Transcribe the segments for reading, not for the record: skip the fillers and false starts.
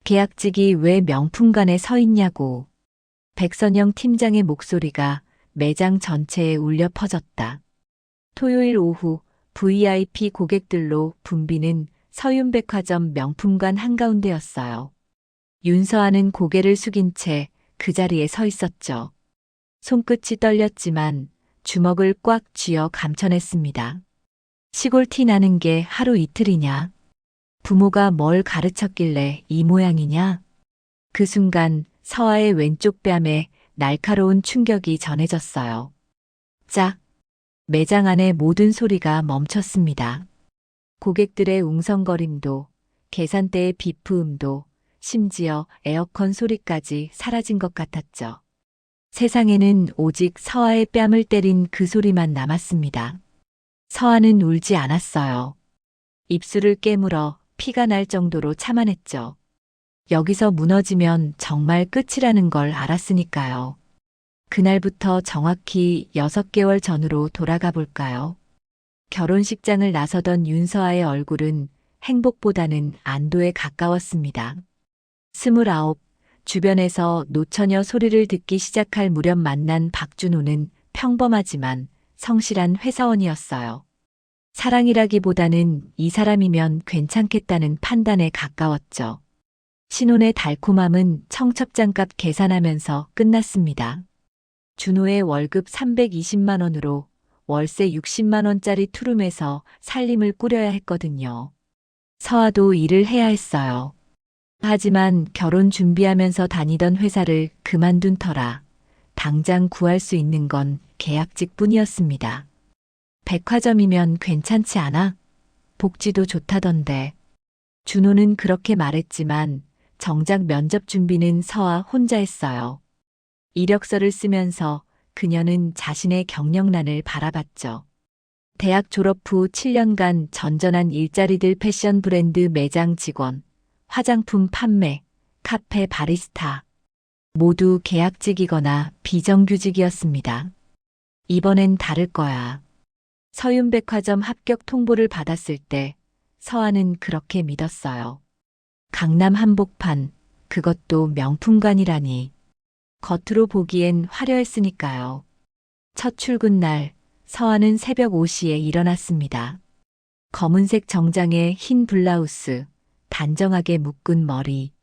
계약직이 왜 명품관에 서 있냐고. 백선영 팀장의 목소리가 매장 전체에 울려 퍼졌다. 토요일 오후 VIP 고객들로 붐비는 서윤백화점 명품관 한가운데였어요. 윤서아는 고개를 숙인 채 그 자리에 서 있었죠. 손끝이 떨렸지만 주먹을 꽉 쥐어 감춰냈습니다. 시골 티 나는 게 하루 이틀이냐? 부모가 뭘 가르쳤길래 이 모양이냐? 그 순간 서아의 왼쪽 뺨에 날카로운 충격이 전해졌어요. 짝! 매장 안의 모든 소리가 멈췄습니다. 고객들의 웅성거림도, 계산대의 비프음도, 심지어 에어컨 소리까지 사라진 것 같았죠. 세상에는 오직 서아의 뺨을 때린 그 소리만 남았습니다. 서아는 울지 않았어요. 입술을 깨물어 피가 날 정도로 참아냈죠. 여기서 무너지면 정말 끝이라는 걸 알았으니까요. 그날부터 정확히 6개월 전으로 돌아가 볼까요? 결혼식장을 나서던 윤서아의 얼굴은 행복보다는 안도에 가까웠습니다. 29, 주변에서 노처녀 소리를 듣기 시작할 무렵 만난 박준호는 평범하지만 성실한 회사원이었어요. 사랑이라기보다는 이 사람이면 괜찮겠다는 판단에 가까웠죠. 신혼의 달콤함은 청첩장값 계산하면서 끝났습니다. 준호의 월급 320만 원으로 월세 60만 원짜리 투룸에서 살림을 꾸려야 했거든요. 서아도 일을 해야 했어요. 하지만 결혼 준비하면서 다니던 회사를 그만둔 터라 당장 구할 수 있는 건 계약직뿐이었습니다. 백화점이면 괜찮지 않아? 복지도 좋다던데. 준호는 그렇게 말했지만 정작 면접 준비는 서아 혼자 했어요. 이력서를 쓰면서 그녀는 자신의 경력란을 바라봤죠. 대학 졸업 후 7년간 전전한 일자리들 패션 브랜드 매장 직원, 화장품 판매, 카페 바리스타. 모두 계약직이거나 비정규직이었습니다. 이번엔 다를 거야. 서윤백화점 합격 통보를 받았을 때 서아는 그렇게 믿었어요. 강남 한복판, 그것도 명품관이라니. 겉으로 보기엔 화려했으니까요. 첫 출근 날, 서아는 새벽 5시에 일어났습니다. 검은색 정장에 흰 블라우스, 단정하게 묶은 머리.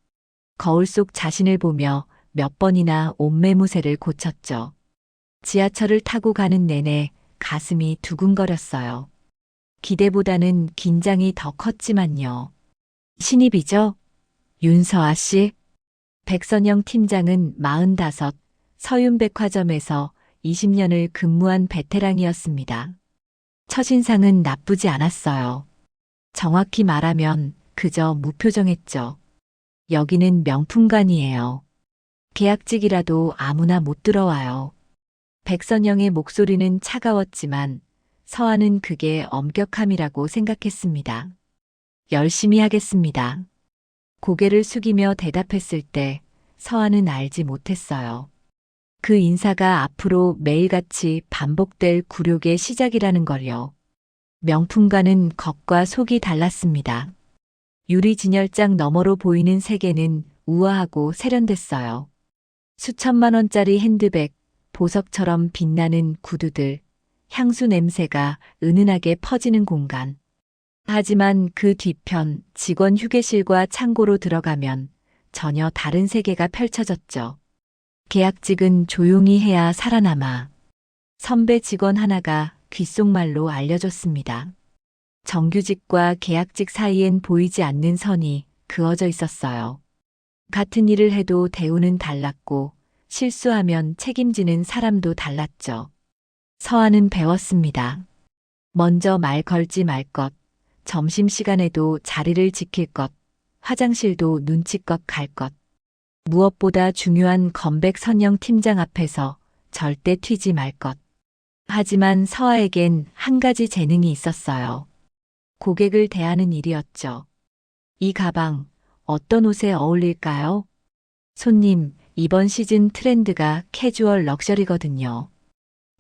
거울 속 자신을 보며 몇 번이나 옷매무새를 고쳤죠. 지하철을 타고 가는 내내 가슴이 두근거렸어요. 기대보다는 긴장이 더 컸지만요. 신입이죠? 윤서아 씨? 백선영 팀장은 45, 서윤백화점에서 20년을 근무한 베테랑이었습니다. 첫인상은 나쁘지 않았어요. 정확히 말하면 그저 무표정했죠. 여기는 명품관이에요. 계약직이라도 아무나 못 들어와요. 백선영의 목소리는 차가웠지만 서아는 그게 엄격함이라고 생각했습니다. 열심히 하겠습니다. 고개를 숙이며 대답했을 때 서아는 알지 못했어요. 그 인사가 앞으로 매일같이 반복될 굴욕의 시작이라는 걸요. 명품관은 겉과 속이 달랐습니다. 유리 진열장 너머로 보이는 세계는 우아하고 세련됐어요. 수천만 원짜리 핸드백, 보석처럼 빛나는 구두들, 향수 냄새가 은은하게 퍼지는 공간. 하지만 그 뒤편 직원 휴게실과 창고로 들어가면 전혀 다른 세계가 펼쳐졌죠. 계약직은 조용히 해야 살아남아. 선배 직원 하나가 귓속말로 알려줬습니다. 정규직과 계약직 사이엔 보이지 않는 선이 그어져 있었어요. 같은 일을 해도 대우는 달랐고 실수하면 책임지는 사람도 달랐죠. 서아는 배웠습니다. 먼저 말 걸지 말 것, 점심시간에도 자리를 지킬 것, 화장실도 눈치껏 갈 것. 무엇보다 중요한 건백 선영 팀장 앞에서 절대 튀지 말 것. 하지만 서아에겐 한 가지 재능이 있었어요. 고객을 대하는 일이었죠. 이 가방, 어떤 옷에 어울릴까요? 손님, 이번 시즌 트렌드가 캐주얼 럭셔리거든요.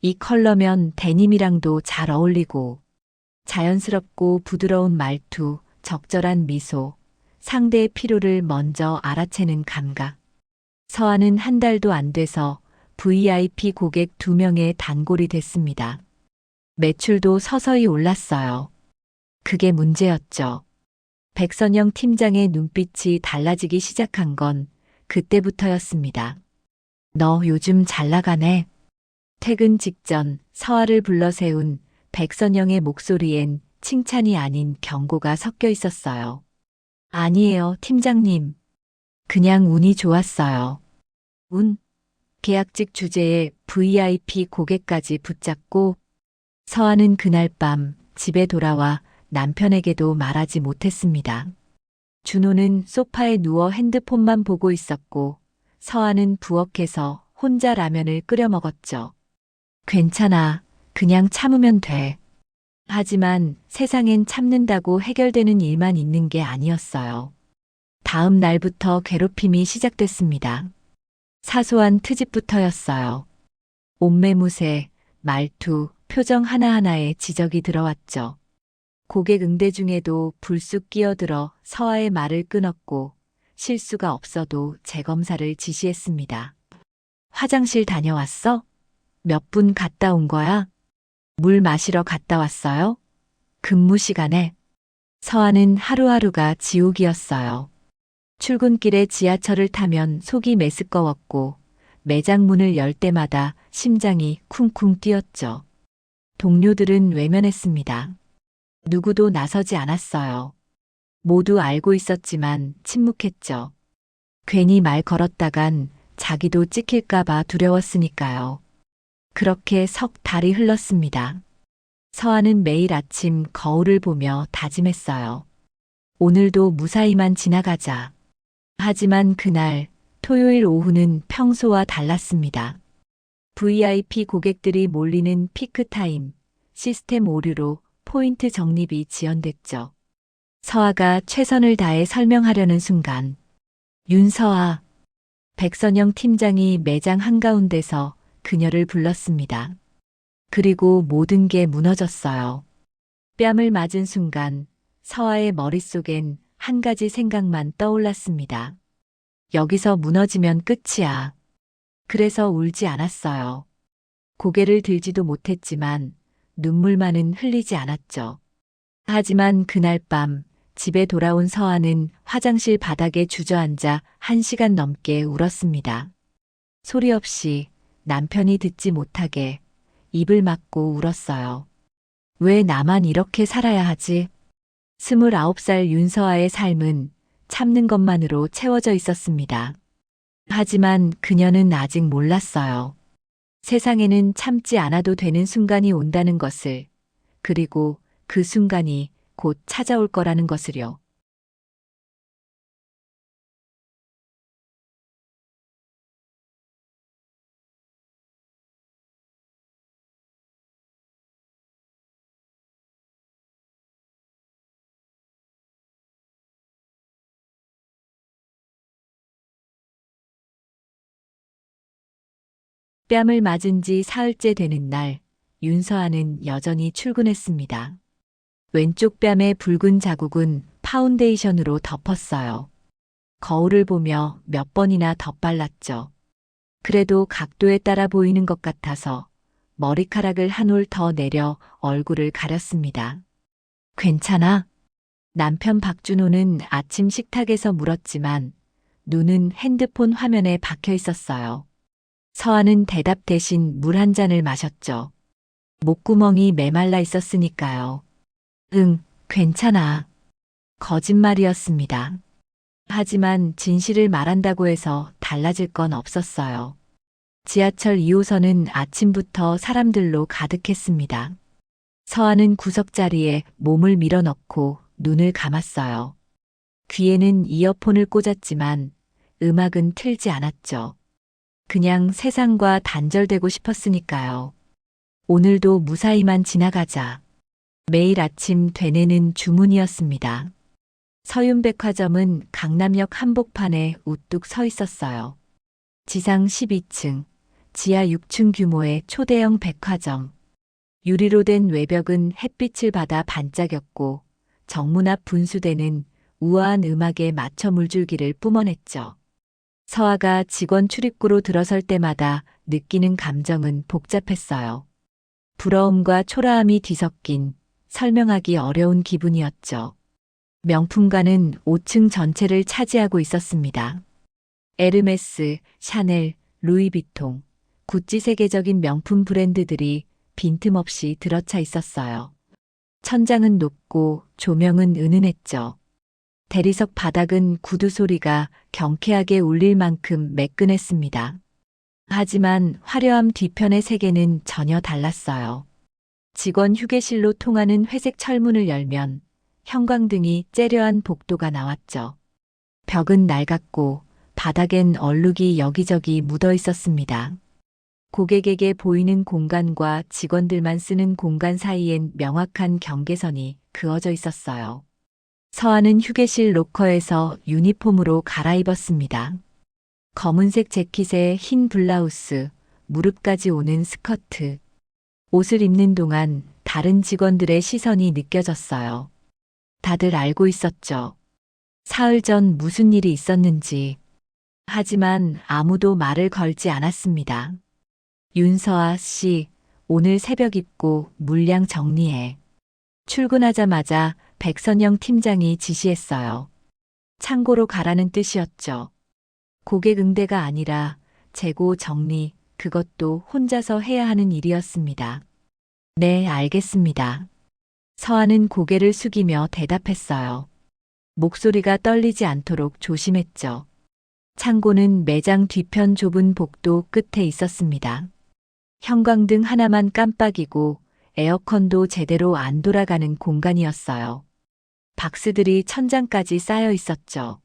이 컬러면 데님이랑도 잘 어울리고, 자연스럽고 부드러운 말투, 적절한 미소, 상대의 필요를 먼저 알아채는 감각. 서한은 한 달도 안 돼서 VIP 고객 2명의 단골이 됐습니다. 매출도 서서히 올랐어요. 그게 문제였죠. 백선영 팀장의 눈빛이 달라지기 시작한 건 그때부터였습니다. 너 요즘 잘 나가네. 퇴근 직전 서아를 불러 세운 백선영의 목소리엔 칭찬이 아닌 경고가 섞여 있었어요. 아니에요, 팀장님. 그냥 운이 좋았어요. 운? 계약직 주제에 VIP 고객까지 붙잡고 서아는 그날 밤 집에 돌아와 남편에게도 말하지 못했습니다. 준호는 소파에 누워 핸드폰만 보고 있었고 서아는 부엌에서 혼자 라면을 끓여 먹었죠. 괜찮아. 그냥 참으면 돼. 하지만 세상엔 참는다고 해결되는 일만 있는 게 아니었어요. 다음 날부터 괴롭힘이 시작됐습니다. 사소한 트집부터였어요. 옷매무새, 말투, 표정 하나하나에 지적이 들어왔죠. 고객 응대 중에도 불쑥 끼어들어 서아의 말을 끊었고 실수가 없어도 재검사를 지시했습니다. 화장실 다녀왔어? 몇 분 갔다 온 거야? 물 마시러 갔다 왔어요? 근무 시간에? 서아는 하루하루가 지옥이었어요. 출근길에 지하철을 타면 속이 메스꺼웠고 매장 문을 열 때마다 심장이 쿵쿵 뛰었죠. 동료들은 외면했습니다. 누구도 나서지 않았어요. 모두 알고 있었지만 침묵했죠. 괜히 말 걸었다간 자기도 찍힐까봐 두려웠으니까요. 그렇게 석 달이 흘렀습니다. 서아는 매일 아침 거울을 보며 다짐했어요. 오늘도 무사히만 지나가자. 하지만 그날 토요일 오후는 평소와 달랐습니다. VIP 고객들이 몰리는 피크타임, 시스템 오류로 포인트 적립이 지연됐죠. 서아가 최선을 다해 설명하려는 순간 윤서아, 백선영 팀장이 매장 한가운데서 그녀를 불렀습니다. 그리고 모든 게 무너졌어요. 뺨을 맞은 순간 서아의 머릿속엔 한 가지 생각만 떠올랐습니다. 여기서 무너지면 끝이야. 그래서 울지 않았어요. 고개를 들지도 못했지만 눈물만은 흘리지 않았죠. 하지만 그날 밤 집에 돌아온 서아는 화장실 바닥에 주저앉아 1시간 넘게 울었습니다. 소리 없이 남편이 듣지 못하게 입을 막고 울었어요. 왜 나만 이렇게 살아야 하지? 29살 윤서아의 삶은 참는 것만으로 채워져 있었습니다. 하지만 그녀는 아직 몰랐어요. 세상에는 참지 않아도 되는 순간이 온다는 것을, 그리고 그 순간이 곧 찾아올 거라는 것을요. 뺨을 맞은 지 사흘째 되는 날, 윤서아는 여전히 출근했습니다. 왼쪽 뺨의 붉은 자국은 파운데이션으로 덮었어요. 거울을 보며 몇 번이나 덧발랐죠. 그래도 각도에 따라 보이는 것 같아서 머리카락을 한 올 더 내려 얼굴을 가렸습니다. 괜찮아? 남편 박준호는 아침 식탁에서 물었지만 눈은 핸드폰 화면에 박혀 있었어요. 서아는 대답 대신 물 한 잔을 마셨죠. 목구멍이 메말라 있었으니까요. 응, 괜찮아. 거짓말이었습니다. 하지만 진실을 말한다고 해서 달라질 건 없었어요. 지하철 2호선은 아침부터 사람들로 가득했습니다. 서아는 구석자리에 몸을 밀어넣고 눈을 감았어요. 귀에는 이어폰을 꽂았지만 음악은 틀지 않았죠. 그냥 세상과 단절되고 싶었으니까요. 오늘도 무사히만 지나가자. 매일 아침 되뇌는 주문이었습니다. 서윤백화점은 강남역 한복판에 우뚝 서 있었어요. 지상 12층, 지하 6층 규모의 초대형 백화점. 유리로 된 외벽은 햇빛을 받아 반짝였고 정문 앞 분수대는 우아한 음악에 맞춰 물줄기를 뿜어냈죠. 서아가 직원 출입구로 들어설 때마다 느끼는 감정은 복잡했어요. 부러움과 초라함이 뒤섞인 설명하기 어려운 기분이었죠. 명품관은 5층 전체를 차지하고 있었습니다. 에르메스, 샤넬, 루이비통, 구찌 세계적인 명품 브랜드들이 빈틈없이 들어차 있었어요. 천장은 높고 조명은 은은했죠. 대리석 바닥은 구두 소리가 경쾌하게 울릴 만큼 매끈했습니다. 하지만 화려함 뒤편의 세계는 전혀 달랐어요. 직원 휴게실로 통하는 회색 철문을 열면 형광등이 째려한 복도가 나왔죠. 벽은 낡았고 바닥엔 얼룩이 여기저기 묻어 있었습니다. 고객에게 보이는 공간과 직원들만 쓰는 공간 사이엔 명확한 경계선이 그어져 있었어요. 서아는 휴게실 로커에서 유니폼으로 갈아입었습니다. 검은색 재킷에 흰 블라우스, 무릎까지 오는 스커트. 옷을 입는 동안 다른 직원들의 시선이 느껴졌어요. 다들 알고 있었죠. 사흘 전 무슨 일이 있었는지. 하지만 아무도 말을 걸지 않았습니다. 윤서아 씨, 오늘 새벽 입고 물량 정리해. 출근하자마자 백선영 팀장이 지시했어요. 창고로 가라는 뜻이었죠. 고객 응대가 아니라 재고 정리, 그것도 혼자서 해야 하는 일이었습니다. 네, 알겠습니다. 서아는 고개를 숙이며 대답했어요. 목소리가 떨리지 않도록 조심했죠. 창고는 매장 뒤편 좁은 복도 끝에 있었습니다. 형광등 하나만 깜빡이고 에어컨도 제대로 안 돌아가는 공간이었어요. 박스들이 천장까지 쌓여 있었죠.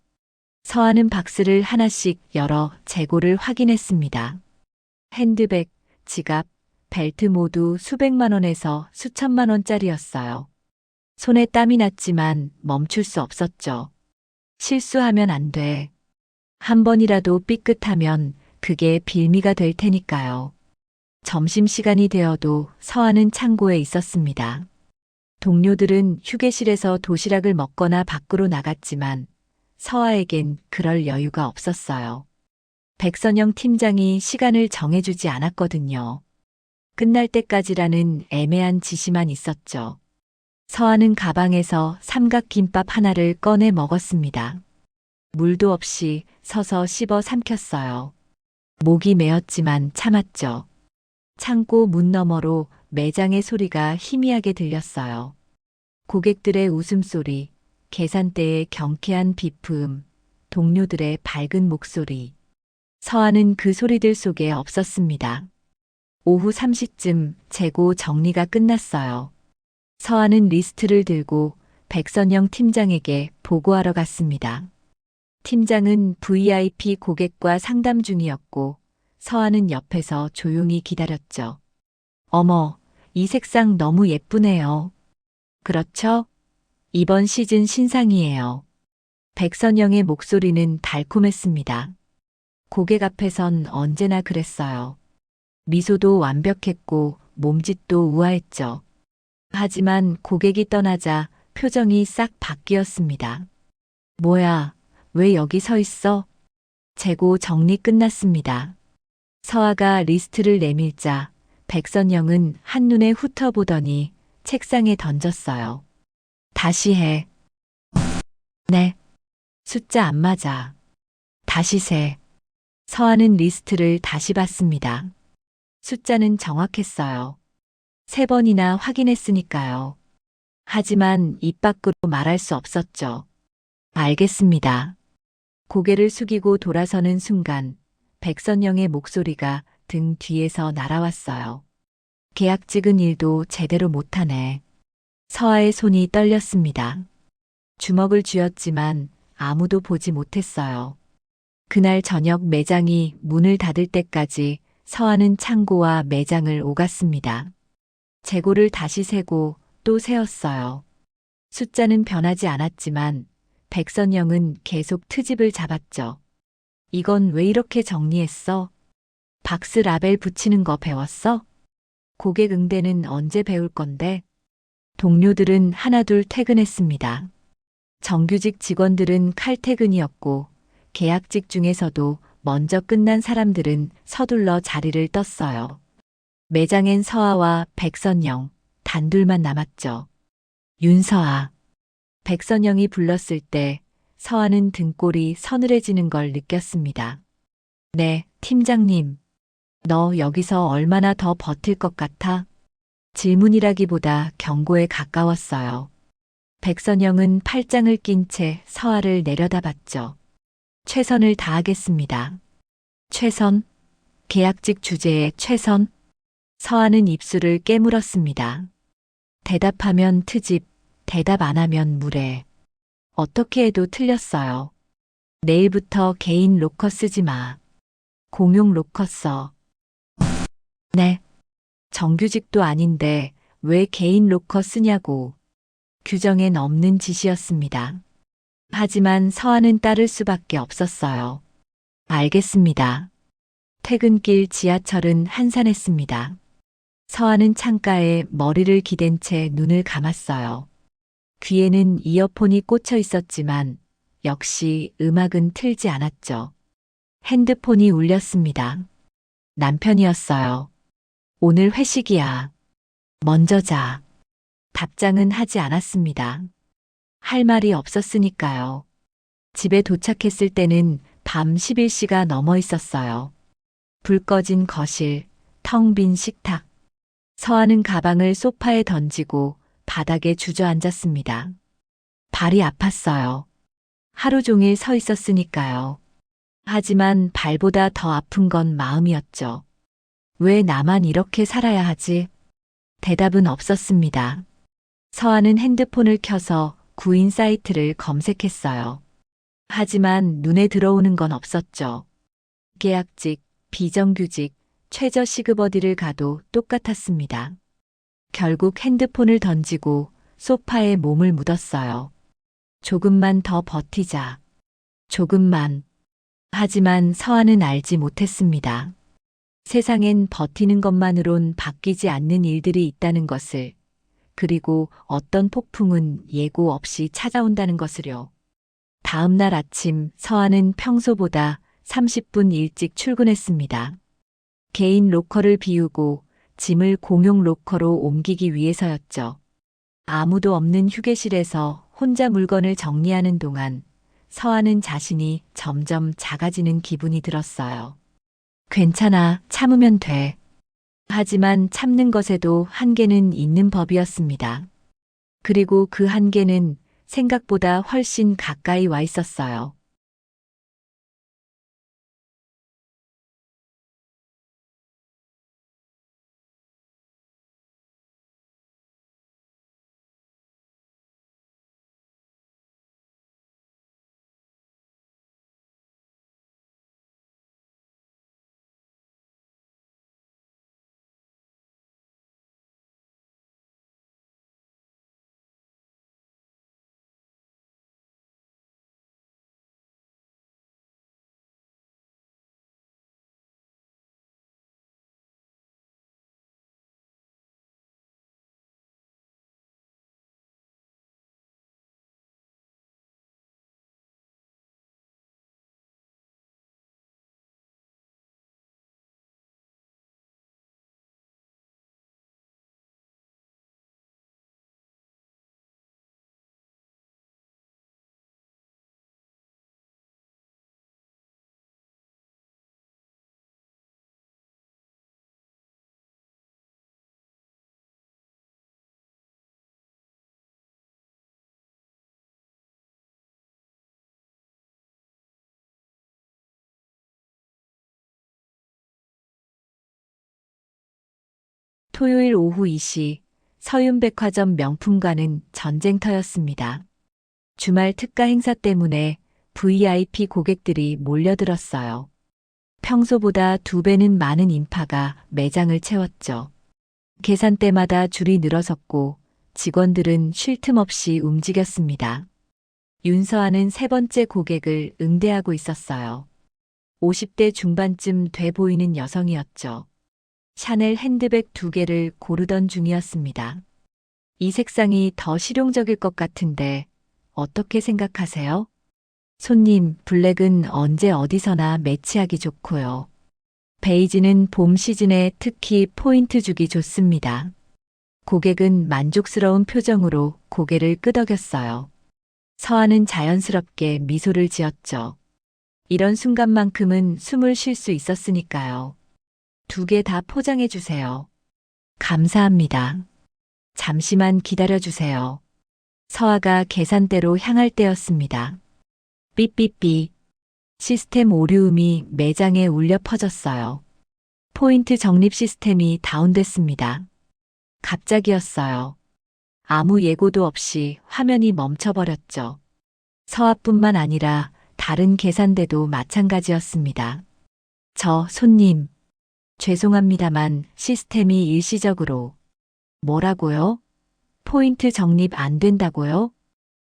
서아는 박스를 하나씩 열어 재고를 확인했습니다. 핸드백, 지갑, 벨트 모두 수백만 원에서 수천만 원짜리였어요. 손에 땀이 났지만 멈출 수 없었죠. 실수하면 안 돼. 한 번이라도 삐끗하면 그게 빌미가 될 테니까요. 점심시간이 되어도 서아는 창고에 있었습니다. 동료들은 휴게실에서 도시락을 먹거나 밖으로 나갔지만 서아에겐 그럴 여유가 없었어요. 백선영 팀장이 시간을 정해주지 않았거든요. 끝날 때까지라는 애매한 지시만 있었죠. 서아는 가방에서 삼각김밥 하나를 꺼내 먹었습니다. 물도 없이 서서 씹어 삼켰어요. 목이 메었지만 참았죠. 창고 문 너머로 매장의 소리가 희미하게 들렸어요. 고객들의 웃음소리, 계산대의 경쾌한 비프음, 동료들의 밝은 목소리. 서아는 그 소리들 속에 없었습니다. 오후 3시쯤 재고 정리가 끝났어요. 서아는 리스트를 들고 백선영 팀장에게 보고하러 갔습니다. 팀장은 VIP 고객과 상담 중이었고 서아는 옆에서 조용히 기다렸죠. 어머, 이 색상 너무 예쁘네요. 그렇죠? 이번 시즌 신상이에요. 백선영의 목소리는 달콤했습니다. 고객 앞에선 언제나 그랬어요. 미소도 완벽했고 몸짓도 우아했죠. 하지만 고객이 떠나자 표정이 싹 바뀌었습니다. 뭐야, 왜 여기 서 있어? 재고 정리 끝났습니다. 서아가 리스트를 내밀자 백선영은 한눈에 훑어보더니 책상에 던졌어요. 다시 해. 네. 숫자 안 맞아. 다시 세. 서아는 리스트를 다시 봤습니다. 숫자는 정확했어요. 3번이나 확인했으니까요. 하지만 입 밖으로 말할 수 없었죠. 알겠습니다. 고개를 숙이고 돌아서는 순간 백선영의 목소리가 등 뒤에서 날아왔어요. 계약 찍은 일도 제대로 못하네. 서아의 손이 떨렸습니다. 주먹을 쥐었지만 아무도 보지 못했어요. 그날 저녁 매장이 문을 닫을 때까지 서아는 창고와 매장을 오갔습니다. 재고를 다시 세고 또 세었어요. 숫자는 변하지 않았지만 백선영은 계속 트집을 잡았죠. 이건 왜 이렇게 정리했어? 박스 라벨 붙이는 거 배웠어? 고객 응대는 언제 배울 건데? 동료들은 하나둘 퇴근했습니다. 정규직 직원들은 칼퇴근이었고 계약직 중에서도 먼저 끝난 사람들은 서둘러 자리를 떴어요. 매장엔 서아와 백선영 단둘만 남았죠. 윤서아. 백선영이 불렀을 때 서아는 등골이 서늘해지는 걸 느꼈습니다. 네, 팀장님. 너 여기서 얼마나 더 버틸 것 같아? 질문이라기보다 경고에 가까웠어요. 백선영은 팔짱을 낀 채 서아를 내려다봤죠. 최선을 다하겠습니다. 최선? 계약직 주제에 최선? 서아는 입술을 깨물었습니다. 대답하면 트집, 대답 안 하면 무례. 어떻게 해도 틀렸어요. 내일부터 개인 로커 쓰지 마. 공용 로커 써. 네. 정규직도 아닌데 왜 개인 로커 쓰냐고. 규정엔 없는 짓이었습니다. 하지만 서아는 따를 수밖에 없었어요. 알겠습니다. 퇴근길 지하철은 한산했습니다. 서아는 창가에 머리를 기댄 채 눈을 감았어요. 귀에는 이어폰이 꽂혀 있었지만 역시 음악은 틀지 않았죠. 핸드폰이 울렸습니다. 남편이었어요. 오늘 회식이야. 먼저 자. 답장은 하지 않았습니다. 할 말이 없었으니까요. 집에 도착했을 때는 밤 11시가 넘어 있었어요. 불 꺼진 거실, 텅 빈 식탁. 서아는 가방을 소파에 던지고 바닥에 주저앉았습니다. 발이 아팠어요. 하루 종일 서 있었으니까요. 하지만 발보다 더 아픈 건 마음이었죠. 왜 나만 이렇게 살아야 하지? 대답은 없었습니다. 서아는 핸드폰을 켜서 구인 사이트를 검색했어요. 하지만 눈에 들어오는 건 없었죠. 계약직, 비정규직, 최저 시급 어디를 가도 똑같았습니다. 결국 핸드폰을 던지고 소파에 몸을 묻었어요. 조금만 더 버티자. 조금만. 하지만 서아는 알지 못했습니다. 세상엔 버티는 것만으론 바뀌지 않는 일들이 있다는 것을, 그리고 어떤 폭풍은 예고 없이 찾아온다는 것을요. 다음 날 아침 서아는 평소보다 30분 일찍 출근했습니다. 개인 로커를 비우고 짐을 공용 로커로 옮기기 위해서였죠. 아무도 없는 휴게실에서 혼자 물건을 정리하는 동안 서아는 자신이 점점 작아지는 기분이 들었어요. 괜찮아, 참으면 돼. 하지만 참는 것에도 한계는 있는 법이었습니다. 그리고 그 한계는 생각보다 훨씬 가까이 와 있었어요. 토요일 오후 2시 서윤백화점 명품관은 전쟁터였습니다. 주말 특가 행사 때문에 VIP 고객들이 몰려들었어요. 평소보다 2배는 많은 인파가 매장을 채웠죠. 계산대마다 줄이 늘어섰고 직원들은 쉴 틈 없이 움직였습니다. 윤서아는 세 번째 고객을 응대하고 있었어요. 50대 중반쯤 돼 보이는 여성이었죠. 샤넬 핸드백 2개를 고르던 중이었습니다. 이 색상이 더 실용적일 것 같은데 어떻게 생각하세요? 손님, 블랙은 언제 어디서나 매치하기 좋고요. 베이지는 봄 시즌에 특히 포인트 주기 좋습니다. 고객은 만족스러운 표정으로 고개를 끄덕였어요. 서아는 자연스럽게 미소를 지었죠. 이런 순간만큼은 숨을 쉴 수 있었으니까요. 2개 다 포장해 주세요. 감사합니다. 잠시만 기다려 주세요. 서아가 계산대로 향할 때였습니다. 삐삐삐. 시스템 오류음이 매장에 울려 퍼졌어요. 포인트 적립 시스템이 다운됐습니다. 갑자기였어요. 아무 예고도 없이 화면이 멈춰버렸죠. 서아뿐만 아니라 다른 계산대도 마찬가지였습니다. 손님. 죄송합니다만 시스템이 일시적으로. 뭐라고요? 포인트 적립 안 된다고요?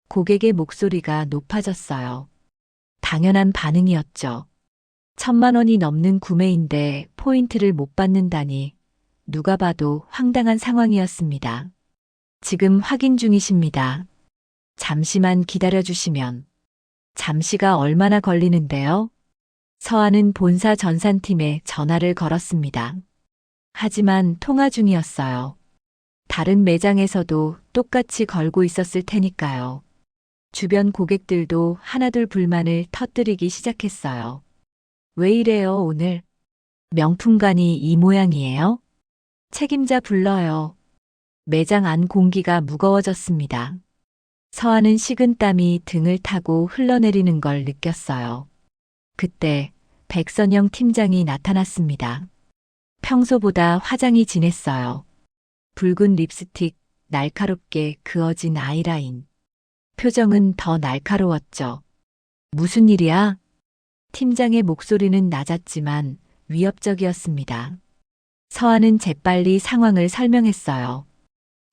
고객의 목소리가 높아졌어요. 당연한 반응이었죠. 1,000만 원이 넘는 구매인데 포인트를 못 받는다니 누가 봐도 황당한 상황이었습니다. 지금 확인 중이십니다. 잠시만 기다려 주시면. 잠시가 얼마나 걸리는데요? 서아는 본사 전산팀에 전화를 걸었습니다. 하지만 통화 중이었어요. 다른 매장에서도 똑같이 걸고 있었을 테니까요. 주변 고객들도 하나둘 불만을 터뜨리기 시작했어요. 왜 이래요, 오늘? 명품관이 이 모양이에요? 책임자 불러요. 매장 안 공기가 무거워졌습니다. 서아는 식은땀이 등을 타고 흘러내리는 걸 느꼈어요. 그때 백선영 팀장이 나타났습니다. 평소보다 화장이 진했어요. 붉은 립스틱, 날카롭게 그어진 아이라인. 표정은 더 날카로웠죠. 무슨 일이야? 팀장의 목소리는 낮았지만 위협적이었습니다. 서아는 재빨리 상황을 설명했어요.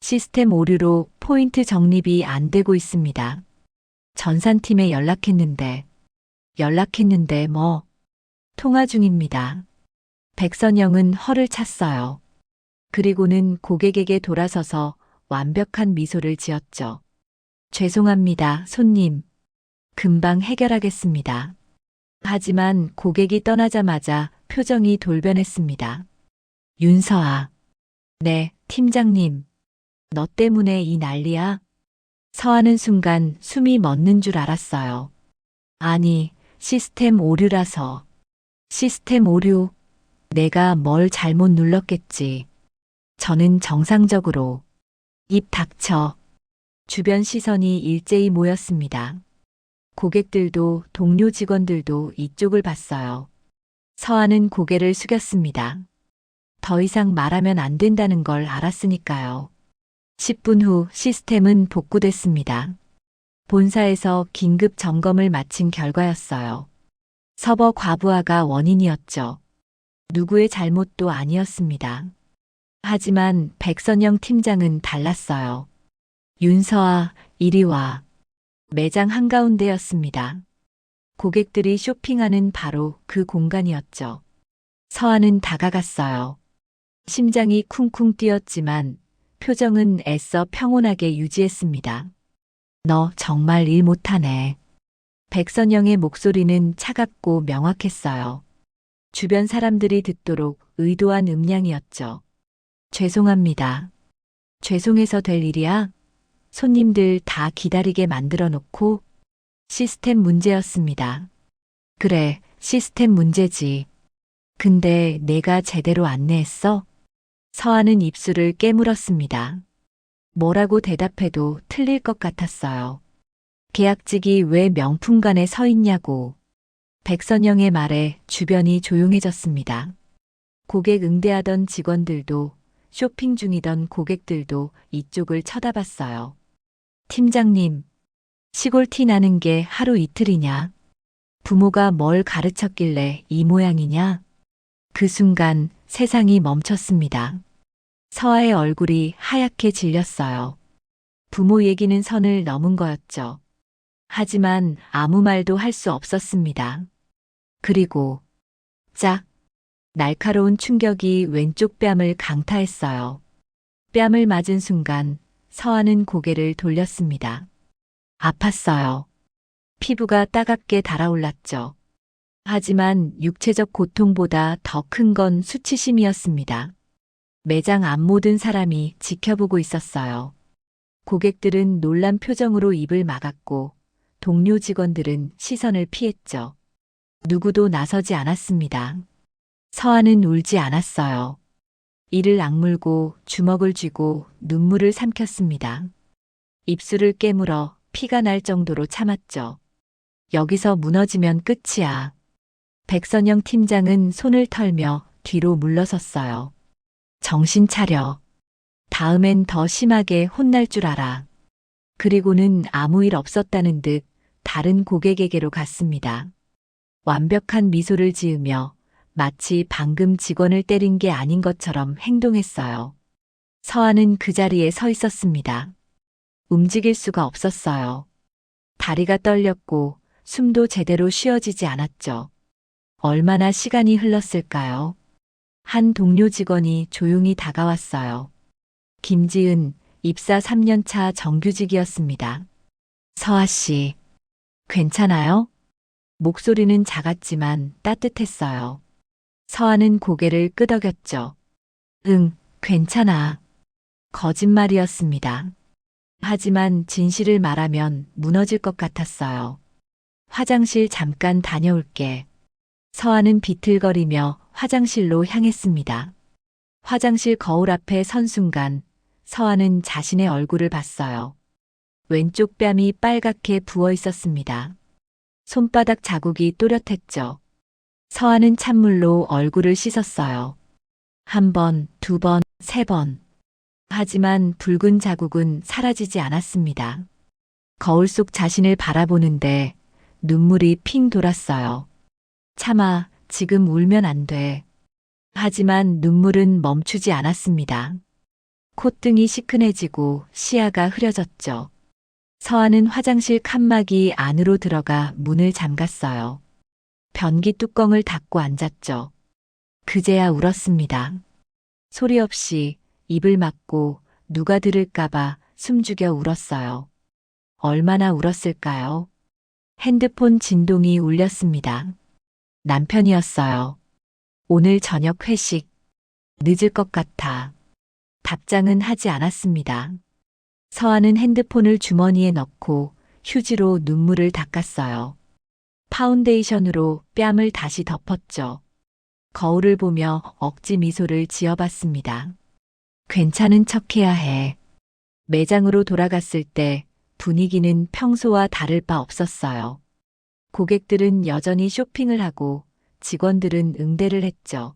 시스템 오류로 포인트 적립이 안 되고 있습니다. 전산팀에 연락했는데 뭐? 통화 중입니다. 백선영은 허를 찼어요. 그리고는 고객에게 돌아서서 완벽한 미소를 지었죠. 죄송합니다, 손님. 금방 해결하겠습니다. 하지만 고객이 떠나자마자 표정이 돌변했습니다. 윤서아. 네, 팀장님. 너 때문에 이 난리야? 서하는 순간 숨이 멎는 줄 알았어요. 아니, 시스템 오류라서. 시스템 오류. 내가 뭘 잘못 눌렀겠지. 저는 정상적으로. 입 닥쳐. 주변 시선이 일제히 모였습니다. 고객들도 동료 직원들도 이쪽을 봤어요. 서하는 고개를 숙였습니다. 더 이상 말하면 안 된다는 걸 알았으니까요. 10분 후 시스템은 복구됐습니다. 본사에서 긴급 점검을 마친 결과였어요. 서버 과부하가 원인이었죠. 누구의 잘못도 아니었습니다. 하지만 백선영 팀장은 달랐어요. 윤서아, 이리 와. 매장 한가운데였습니다. 고객들이 쇼핑하는 바로 그 공간이었죠. 서하는 다가갔어요. 심장이 쿵쿵 뛰었지만 표정은 애써 평온하게 유지했습니다. 너 정말 일 못하네. 백선영의 목소리는 차갑고 명확했어요. 주변 사람들이 듣도록 의도한 음량이었죠. 죄송합니다. 죄송해서 될 일이야? 손님들 다 기다리게 만들어 놓고 시스템 문제였습니다. 그래, 시스템 문제지. 근데 내가 제대로 안내했어? 서하는 입술을 깨물었습니다. 뭐라고 대답해도 틀릴 것 같았어요. 계약직이 왜 명품관에 서 있냐고. 백선영의 말에 주변이 조용해졌습니다. 고객 응대하던 직원들도 쇼핑 중이던 고객들도 이쪽을 쳐다봤어요. 팀장님, 시골 티 나는 게 하루 이틀이냐? 부모가 뭘 가르쳤길래 이 모양이냐? 그 순간 세상이 멈췄습니다. 서아의 얼굴이 하얗게 질렸어요. 부모 얘기는 선을 넘은 거였죠. 하지만 아무 말도 할 수 없었습니다. 그리고 짝! 날카로운 충격이 왼쪽 뺨을 강타했어요. 뺨을 맞은 순간 서아는 고개를 돌렸습니다. 아팠어요. 피부가 따갑게 달아올랐죠. 하지만 육체적 고통보다 더 큰 건 수치심이었습니다. 매장 앞 모든 사람이 지켜보고 있었어요. 고객들은 놀란 표정으로 입을 막았고 동료 직원들은 시선을 피했죠. 누구도 나서지 않았습니다. 서아는 울지 않았어요. 이를 악물고 주먹을 쥐고 눈물을 삼켰습니다. 입술을 깨물어 피가 날 정도로 참았죠. 여기서 무너지면 끝이야. 백선영 팀장은 손을 털며 뒤로 물러섰어요. 정신 차려. 다음엔 더 심하게 혼날 줄 알아. 그리고는 아무 일 없었다는 듯 다른 고객에게로 갔습니다. 완벽한 미소를 지으며 마치 방금 직원을 때린 게 아닌 것처럼 행동했어요. 서아는 그 자리에 서 있었습니다. 움직일 수가 없었어요. 다리가 떨렸고 숨도 제대로 쉬어지지 않았죠. 얼마나 시간이 흘렀을까요? 한 동료 직원이 조용히 다가왔어요. 김지은, 입사 3년 차 정규직이었습니다. 서아 씨, 괜찮아요? 목소리는 작았지만 따뜻했어요. 서아는 고개를 끄덕였죠. 응, 괜찮아. 거짓말이었습니다. 하지만 진실을 말하면 무너질 것 같았어요. 화장실 잠깐 다녀올게. 서아는 비틀거리며 화장실로 향했습니다. 화장실 거울 앞에 선 순간 서아는 자신의 얼굴을 봤어요. 왼쪽 뺨이 빨갛게 부어 있었습니다. 손바닥 자국이 또렷했죠. 서아는 찬물로 얼굴을 씻었어요. 한 번, 두 번, 세 번. 하지만 붉은 자국은 사라지지 않았습니다. 거울 속 자신을 바라보는데 눈물이 핑 돌았어요. 참아, 지금 울면 안 돼. 하지만 눈물은 멈추지 않았습니다. 콧등이 시큰해지고 시야가 흐려졌죠. 서아는 화장실 칸막이 안으로 들어가 문을 잠갔어요. 변기 뚜껑을 닫고 앉았죠. 그제야 울었습니다. 소리 없이 입을 막고 누가 들을까봐 숨죽여 울었어요. 얼마나 울었을까요? 핸드폰 진동이 울렸습니다. 남편이었어요. 오늘 저녁 회식. 늦을 것 같아. 답장은 하지 않았습니다. 서아는 핸드폰을 주머니에 넣고 휴지로 눈물을 닦았어요. 파운데이션으로 뺨을 다시 덮었죠. 거울을 보며 억지 미소를 지어봤습니다. 괜찮은 척해야 해. 매장으로 돌아갔을 때 분위기는 평소와 다를 바 없었어요. 고객들은 여전히 쇼핑을 하고 직원들은 응대를 했죠.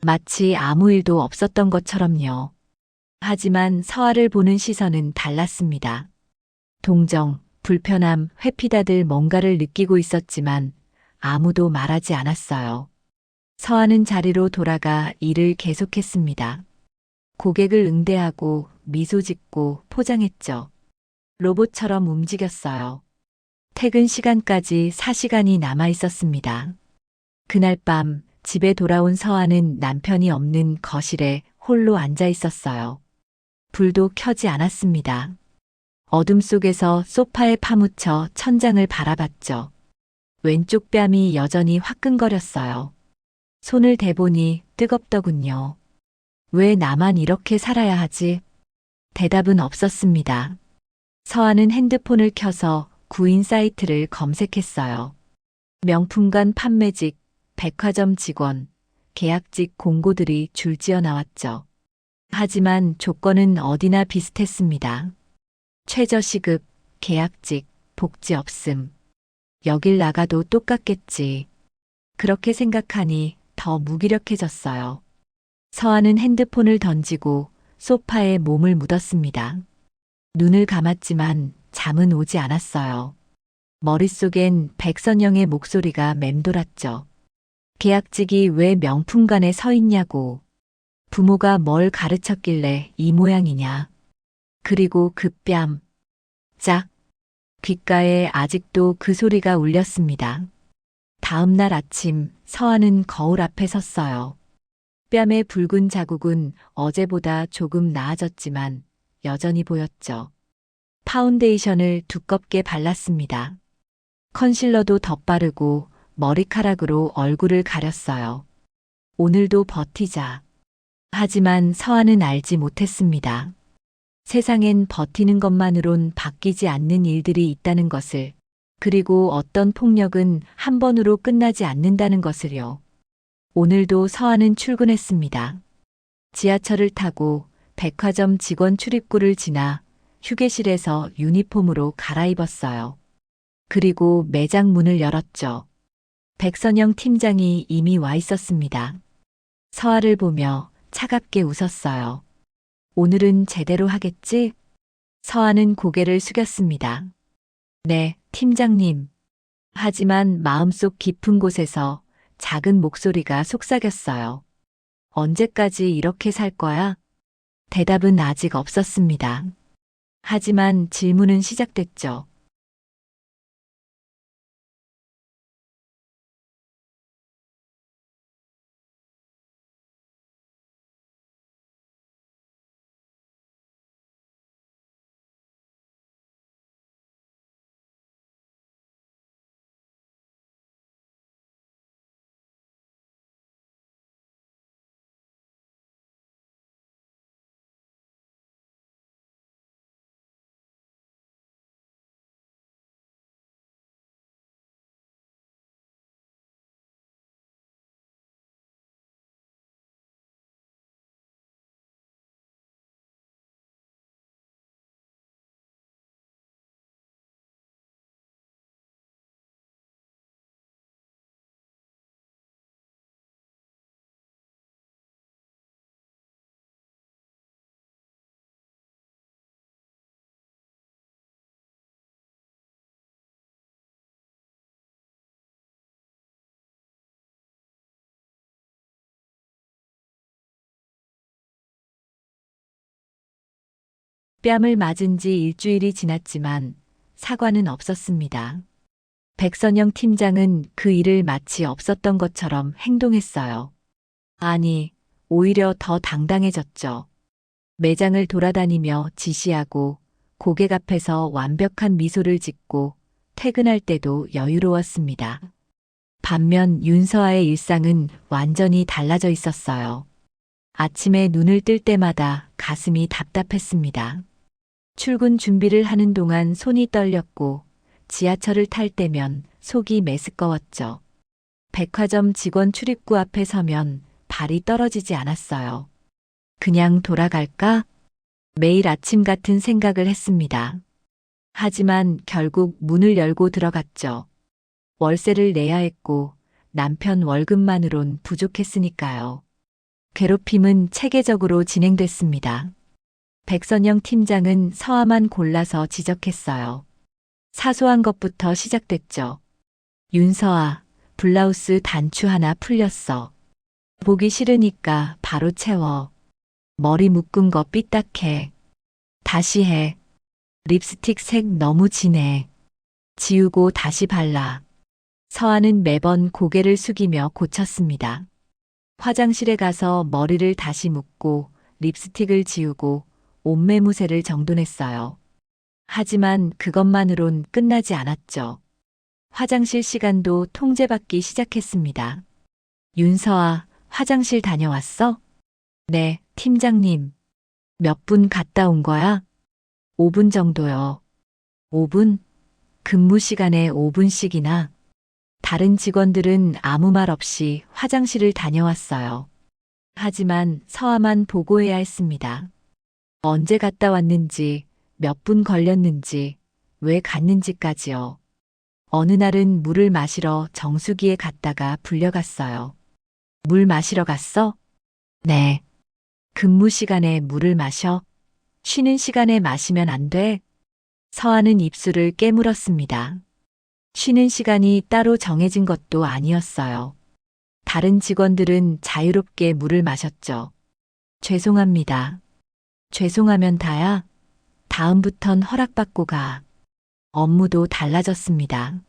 마치 아무 일도 없었던 것처럼요. 하지만 서아를 보는 시선은 달랐습니다. 동정, 불편함, 회피다들 뭔가를 느끼고 있었지만 아무도 말하지 않았어요. 서아는 자리로 돌아가 일을 계속했습니다. 고객을 응대하고 미소 짓고 포장했죠. 로봇처럼 움직였어요. 퇴근 시간까지 4시간이 남아 있었습니다. 그날 밤 집에 돌아온 서아는 남편이 없는 거실에 홀로 앉아 있었어요. 불도 켜지 않았습니다. 어둠 속에서 소파에 파묻혀 천장을 바라봤죠. 왼쪽 뺨이 여전히 화끈거렸어요. 손을 대보니 뜨겁더군요. 왜 나만 이렇게 살아야 하지? 대답은 없었습니다. 서아는 핸드폰을 켜서 구인 사이트를 검색했어요. 명품관 판매직, 백화점 직원, 계약직 공고들이 줄지어 나왔죠. 하지만 조건은 어디나 비슷했습니다. 최저시급, 계약직, 복지 없음. 여길 나가도 똑같겠지. 그렇게 생각하니 더 무기력해졌어요. 서아는 핸드폰을 던지고 소파에 몸을 묻었습니다. 눈을 감았지만 잠은 오지 않았어요. 머릿속엔 백선영의 목소리가 맴돌았죠. 계약직이 왜 명품관에 서 있냐고. 부모가 뭘 가르쳤길래 이 모양이냐. 그리고 그 뺨. 짝. 귓가에 아직도 그 소리가 울렸습니다. 다음 날 아침 서아는 거울 앞에 섰어요. 뺨의 붉은 자국은 어제보다 조금 나아졌지만 여전히 보였죠. 파운데이션을 두껍게 발랐습니다. 컨실러도 덧바르고 머리카락으로 얼굴을 가렸어요. 오늘도 버티자. 하지만 서아는 알지 못했습니다. 세상엔 버티는 것만으론 바뀌지 않는 일들이 있다는 것을, 그리고 어떤 폭력은 한 번으로 끝나지 않는다는 것을요. 오늘도 서아는 출근했습니다. 지하철을 타고 백화점 직원 출입구를 지나 휴게실에서 유니폼으로 갈아입었어요. 그리고 매장 문을 열었죠. 백선영 팀장이 이미 와 있었습니다. 서아를 보며 차갑게 웃었어요. 오늘은 제대로 하겠지? 서아는 고개를 숙였습니다. 네, 팀장님. 하지만 마음속 깊은 곳에서 작은 목소리가 속삭였어요. 언제까지 이렇게 살 거야? 대답은 아직 없었습니다. 하지만 질문은 시작됐죠. 뺨을 맞은 지 일주일이 지났지만 사과는 없었습니다. 백선영 팀장은 그 일을 마치 없었던 것처럼 행동했어요. 아니, 오히려 더 당당해졌죠. 매장을 돌아다니며 지시하고 고객 앞에서 완벽한 미소를 짓고 퇴근할 때도 여유로웠습니다. 반면 윤서아의 일상은 완전히 달라져 있었어요. 아침에 눈을 뜰 때마다 가슴이 답답했습니다. 출근 준비를 하는 동안 손이 떨렸고 지하철을 탈 때면 속이 메스꺼웠죠. 백화점 직원 출입구 앞에 서면 발이 떨어지지 않았어요. 그냥 돌아갈까? 매일 아침 같은 생각을 했습니다. 하지만 결국 문을 열고 들어갔죠. 월세를 내야 했고 남편 월급만으론 부족했으니까요. 괴롭힘은 체계적으로 진행됐습니다. 백선영 팀장은 서아만 골라서 지적했어요. 사소한 것부터 시작됐죠. 윤서아, 블라우스 단추 하나 풀렸어. 보기 싫으니까 바로 채워. 머리 묶은 거 삐딱해. 다시 해. 립스틱 색 너무 진해. 지우고 다시 발라. 서아는 매번 고개를 숙이며 고쳤습니다. 화장실에 가서 머리를 다시 묶고 립스틱을 지우고 옷매무새를 정돈했어요. 하지만 그것만으론 끝나지 않았죠. 화장실 시간도 통제받기 시작했습니다. 윤서아, 화장실 다녀왔어? 네, 팀장님. 몇 분 갔다 온 거야? 5분 정도요. 5분? 근무 시간에 5분씩이나? 다른 직원들은 아무 말 없이 화장실을 다녀왔어요. 하지만 서아만 보고해야 했습니다. 언제 갔다 왔는지, 몇 분 걸렸는지, 왜 갔는지까지요. 어느 날은 물을 마시러 정수기에 갔다가 불려갔어요. 물 마시러 갔어? 네. 근무 시간에 물을 마셔? 쉬는 시간에 마시면 안 돼? 서아는 입술을 깨물었습니다. 쉬는 시간이 따로 정해진 것도 아니었어요. 다른 직원들은 자유롭게 물을 마셨죠. 죄송합니다. 죄송하면 다야? 다음부턴 허락받고 가. 업무도 달라졌습니다.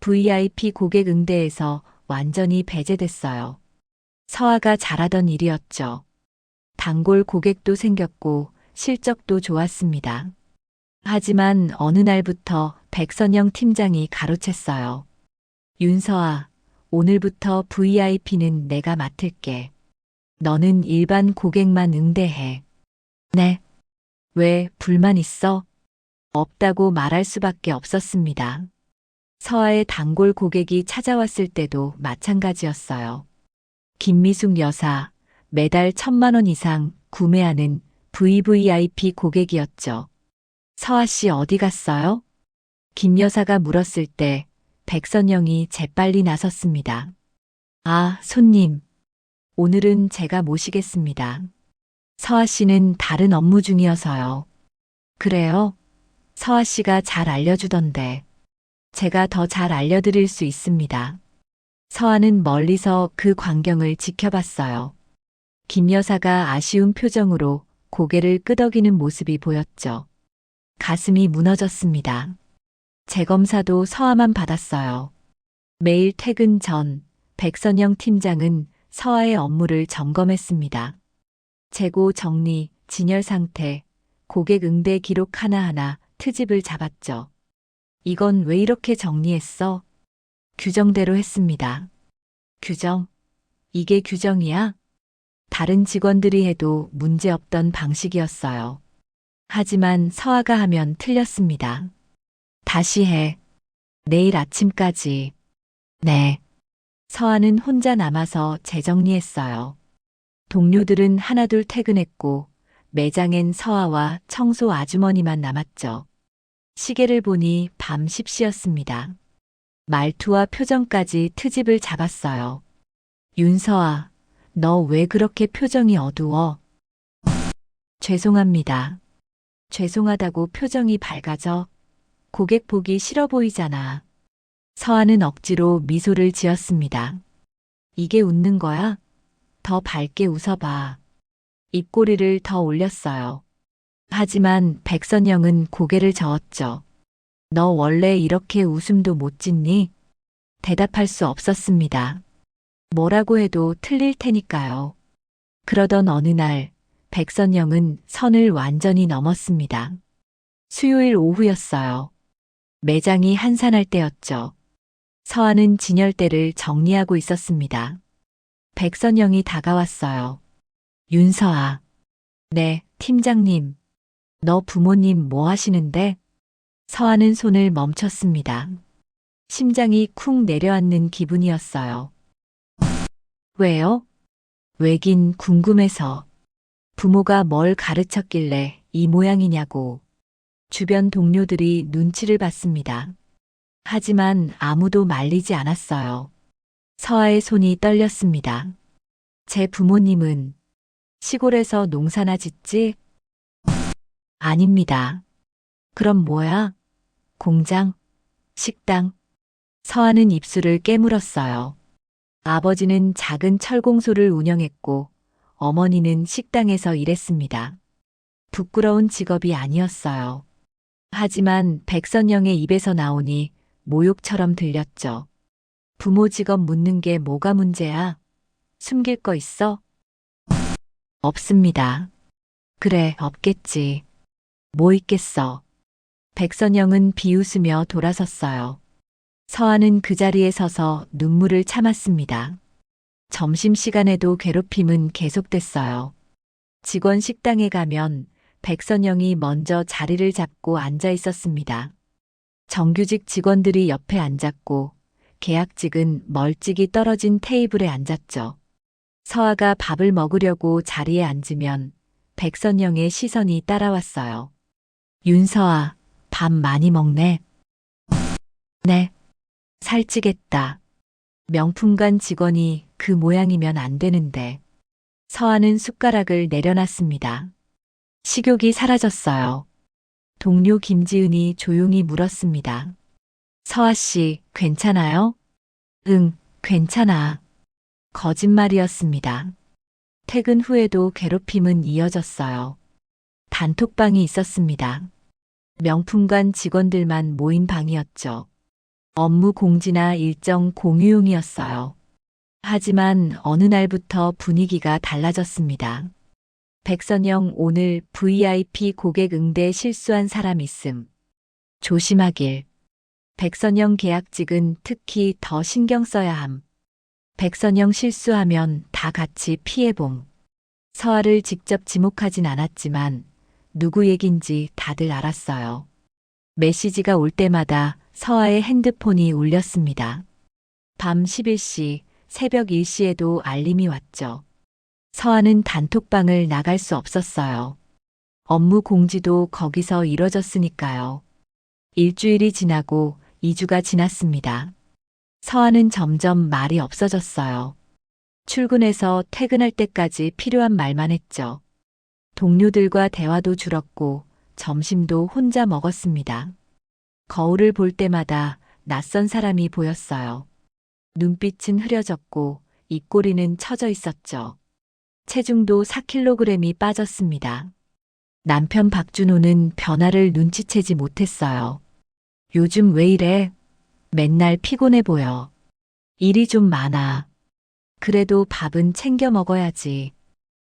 VIP 고객 응대에서 완전히 배제됐어요. 서아가 잘하던 일이었죠. 단골 고객도 생겼고 실적도 좋았습니다. 하지만 어느 날부터 백선영 팀장이 가로챘어요. 윤서아, 오늘부터 VIP는 내가 맡을게. 너는 일반 고객만 응대해. 네. 왜 불만 있어? 없다고 말할 수밖에 없었습니다. 서아의 단골 고객이 찾아왔을 때도 마찬가지였어요. 김미숙 여사, 매달 1,000만 원 이상 구매하는 VVIP 고객이었죠. 서아 씨 어디 갔어요? 김 여사가 물었을 때 백선영이 재빨리 나섰습니다. 아, 손님. 오늘은 제가 모시겠습니다. 서아 씨는 다른 업무 중이어서요. 그래요? 서아 씨가 잘 알려주던데. 제가 더 잘 알려드릴 수 있습니다. 서아는 멀리서 그 광경을 지켜봤어요. 김 여사가 아쉬운 표정으로 고개를 끄덕이는 모습이 보였죠. 가슴이 무너졌습니다. 재검사도 서아만 받았어요. 매일 퇴근 전 백선영 팀장은 서아의 업무를 점검했습니다. 재고 정리, 진열 상태, 고객 응대 기록 하나하나 트집을 잡았죠. 이건 왜 이렇게 정리했어? 규정대로 했습니다. 규정? 이게 규정이야? 다른 직원들이 해도 문제없던 방식이었어요. 하지만 서아가 하면 틀렸습니다. 다시 해. 내일 아침까지. 네. 서아는 혼자 남아서 재정리했어요. 동료들은 하나둘 퇴근했고 매장엔 서아와 청소 아주머니만 남았죠. 시계를 보니 밤 10시였습니다. 말투와 표정까지 트집을 잡았어요. 윤서아, 너 왜 그렇게 표정이 어두워? 죄송합니다. 죄송하다고 표정이 밝아져? 고객 보기 싫어 보이잖아. 서아는 억지로 미소를 지었습니다. 이게 웃는 거야? 더 밝게 웃어봐. 입꼬리를 더 올렸어요. 하지만 백선영은 고개를 저었죠. 너 원래 이렇게 웃음도 못 짓니? 대답할 수 없었습니다. 뭐라고 해도 틀릴 테니까요. 그러던 어느 날 백선영은 선을 완전히 넘었습니다. 수요일 오후였어요. 매장이 한산할 때였죠. 서아는 진열대를 정리하고 있었습니다. 백선영이 다가왔어요. 윤서아. 네, 팀장님. 너 부모님 뭐 하시는데? 서아는 손을 멈췄습니다. 심장이 쿵 내려앉는 기분이었어요. 왜요? 왜긴 궁금해서. 부모가 뭘 가르쳤길래 이 모양이냐고. 주변 동료들이 눈치를 봤습니다. 하지만 아무도 말리지 않았어요. 서아의 손이 떨렸습니다. 제 부모님은 시골에서 농사나 짓지? 아닙니다. 그럼 뭐야? 공장? 식당? 서아는 입술을 깨물었어요. 아버지는 작은 철공소를 운영했고 어머니는 식당에서 일했습니다. 부끄러운 직업이 아니었어요. 하지만 백선영의 입에서 나오니 모욕처럼 들렸죠. 부모 직업 묻는 게 뭐가 문제야? 숨길 거 있어? 없습니다. 그래, 없겠지. 뭐 있겠어. 백선영은 비웃으며 돌아섰어요. 서아는 그 자리에 서서 눈물을 참았습니다. 점심시간에도 괴롭힘은 계속됐어요. 직원 식당에 가면 백선영이 먼저 자리를 잡고 앉아 있었습니다. 정규직 직원들이 옆에 앉았고 계약직은 멀찍이 떨어진 테이블에 앉았죠. 서아가 밥을 먹으려고 자리에 앉으면 백선영의 시선이 따라왔어요. 윤서아, 밥 많이 먹네. 네. 살찌겠다. 명품관 직원이 그 모양이면 안 되는데. 서아는 숟가락을 내려놨습니다. 식욕이 사라졌어요. 동료 김지은이 조용히 물었습니다. 서아 씨, 괜찮아요? 응, 괜찮아. 거짓말이었습니다. 퇴근 후에도 괴롭힘은 이어졌어요. 단톡방이 있었습니다. 명품관 직원들만 모인 방이었죠. 업무 공지나 일정 공유용이었어요. 하지만 어느 날부터 분위기가 달라졌습니다. 백선영 오늘 VIP 고객 응대 실수한 사람 있음. 조심하길. 백선영 계약직은 특히 더 신경 써야 함. 백선영 실수하면 다 같이 피해봄. 서아를 직접 지목하진 않았지만 누구 얘긴지 다들 알았어요. 메시지가 올 때마다 서아의 핸드폰이 울렸습니다. 밤 11시, 새벽 1시에도 알림이 왔죠. 서아는 단톡방을 나갈 수 없었어요. 업무 공지도 거기서 이뤄졌으니까요. 일주일이 지나고 2주가 지났습니다. 서아는 점점 말이 없어졌어요. 출근해서 퇴근할 때까지 필요한 말만 했죠. 동료들과 대화도 줄었고 점심도 혼자 먹었습니다. 거울을 볼 때마다 낯선 사람이 보였어요. 눈빛은 흐려졌고 입꼬리는 처져 있었죠. 체중도 4kg이 빠졌습니다. 남편 박준호는 변화를 눈치채지 못했어요. 요즘 왜 이래? 맨날 피곤해 보여. 일이 좀 많아. 그래도 밥은 챙겨 먹어야지.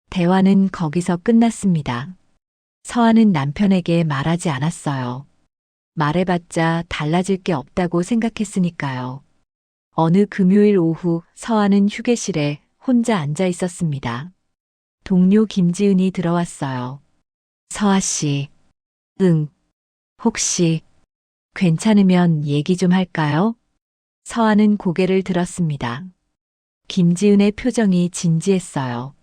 대화는 거기서 끝났습니다. 서아는 남편에게 말하지 않았어요. 말해봤자 달라질 게 없다고 생각했으니까요. 어느 금요일 오후 서아는 휴게실에 혼자 앉아 있었습니다. 동료 김지은이 들어왔어요. 서아 씨, 응, 혹시 괜찮으면 얘기 좀 할까요? 서아는 고개를 들었습니다. 김지은의 표정이 진지했어요.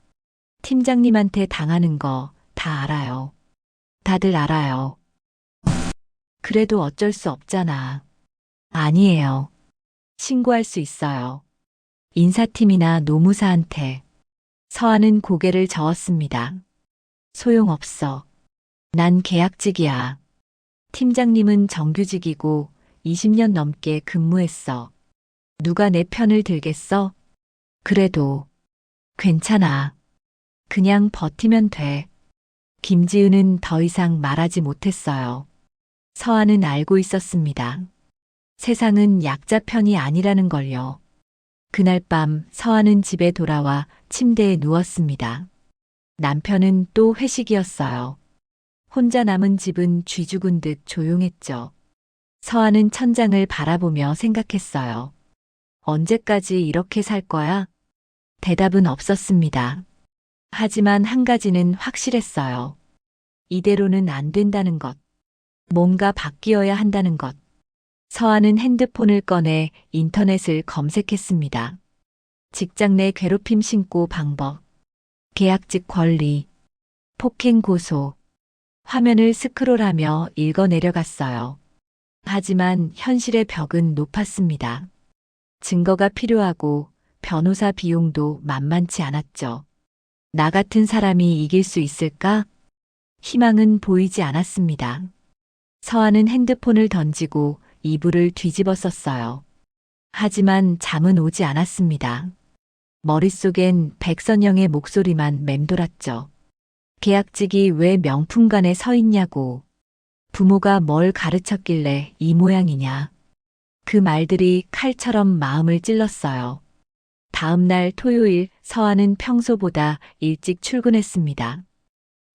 팀장님한테 당하는 거 다 알아요. 다들 알아요. 그래도 어쩔 수 없잖아. 아니에요. 신고할 수 있어요. 인사팀이나 노무사한테. 서아는 고개를 저었습니다. 소용없어. 난 계약직이야. 팀장님은 정규직이고 20년 넘게 근무했어. 누가 내 편을 들겠어? 그래도 괜찮아. 그냥 버티면 돼. 김지은은 더 이상 말하지 못했어요. 서아는 알고 있었습니다. 세상은 약자 편이 아니라는 걸요. 그날 밤 서아는 집에 돌아와 침대에 누웠습니다. 남편은 또 회식이었어요. 혼자 남은 집은 쥐 죽은 듯 조용했죠. 서아는 천장을 바라보며 생각했어요. 언제까지 이렇게 살 거야? 대답은 없었습니다. 하지만 한 가지는 확실했어요. 이대로는 안 된다는 것. 뭔가 바뀌어야 한다는 것. 서아는 핸드폰을 꺼내 인터넷을 검색했습니다. 직장 내 괴롭힘 신고 방법, 계약직 권리, 폭행 고소. 화면을 스크롤하며 읽어 내려갔어요. 하지만 현실의 벽은 높았습니다. 증거가 필요하고 변호사 비용도 만만치 않았죠. 나 같은 사람이 이길 수 있을까? 희망은 보이지 않았습니다. 서아는 핸드폰을 던지고 이불을 뒤집어 썼어요. 하지만 잠은 오지 않았습니다. 머릿속엔 백선영의 목소리만 맴돌았죠. 계약직이 왜 명품관에 서 있냐고. 부모가 뭘 가르쳤길래 이 모양이냐. 그 말들이 칼처럼 마음을 찔렀어요. 다음 날 토요일 서아는 평소보다 일찍 출근했습니다.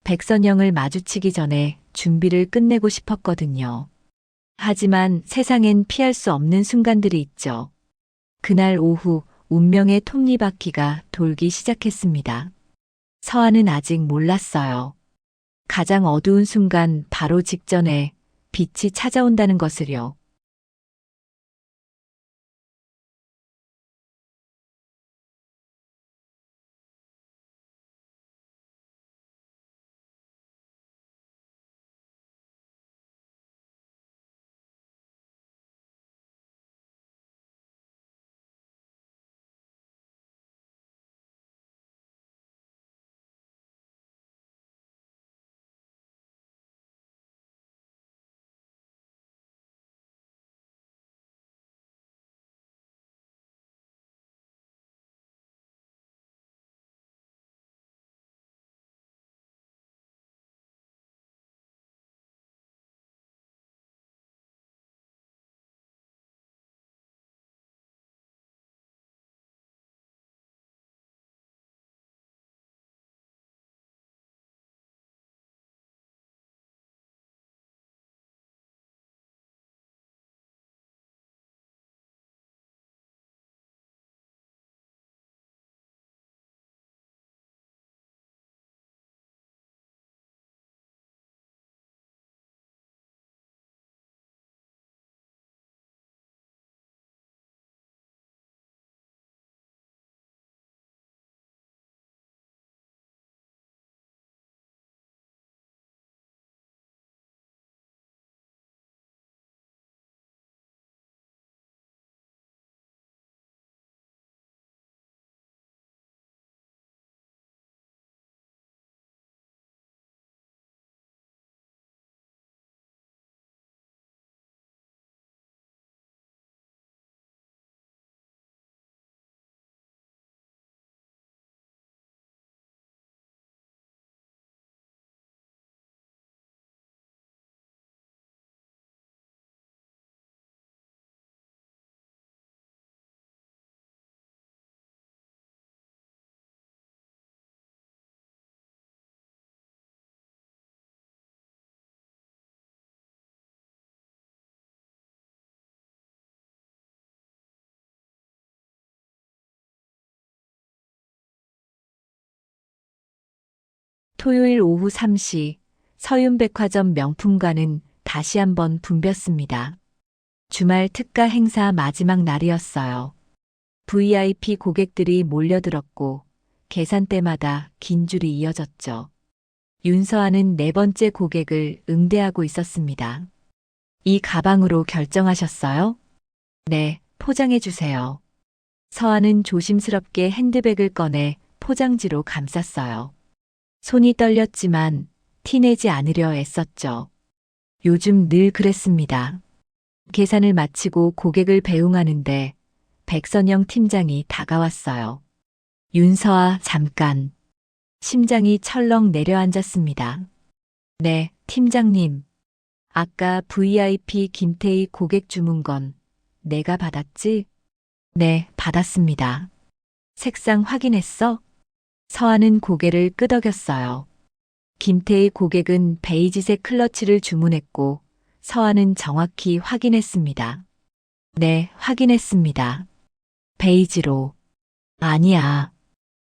백선영을 마주치기 전에 준비를 끝내고 싶었거든요. 하지만 세상엔 피할 수 없는 순간들이 있죠. 그날 오후 운명의 톱니바퀴가 돌기 시작했습니다. 서아는 아직 몰랐어요. 가장 어두운 순간 바로 직전에 빛이 찾아온다는 것을요. 토요일 오후 3시 서윤백화점 명품관은 다시 한번 붐볐습니다. 주말 특가 행사 마지막 날이었어요. VIP 고객들이 몰려들었고 계산대마다 긴 줄이 이어졌죠. 윤서아는 네 번째 고객을 응대하고 있었습니다. 이 가방으로 결정하셨어요? 네, 포장해 주세요. 서아는 조심스럽게 핸드백을 꺼내 포장지로 감쌌어요. 손이 떨렸지만 티내지 않으려 애썼죠. 요즘 늘 그랬습니다. 계산을 마치고 고객을 배웅하는데 백선영 팀장이 다가왔어요. 윤서아, 잠깐. 심장이 철렁 내려앉았습니다. 네, 팀장님. 아까 VIP 김태희 고객 주문 건 내가 받았지? 네, 받았습니다. 색상 확인했어? 서아는 고개를 끄덕였어요. 김태희 고객은 베이지색 클러치를 주문했고 서아는 정확히 확인했습니다. 네, 확인했습니다. 베이지로. 아니야.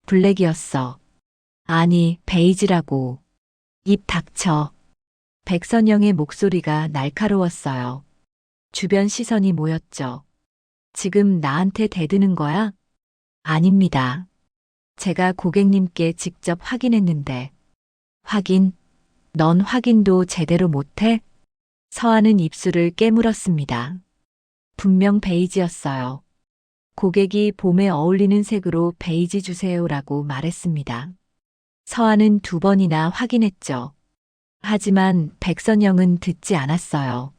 블랙이었어. 아니, 베이지라고. 입 닥쳐. 백선영의 목소리가 날카로웠어요. 주변 시선이 모였죠. 지금 나한테 대드는 거야? 아닙니다. 제가 고객님께 직접 확인했는데. 확인? 넌 확인도 제대로 못해? 서아는 입술을 깨물었습니다. 분명 베이지였어요. 고객이 봄에 어울리는 색으로 베이지 주세요라고 말했습니다. 서아는 2번이나 확인했죠. 하지만 백선영은 듣지 않았어요.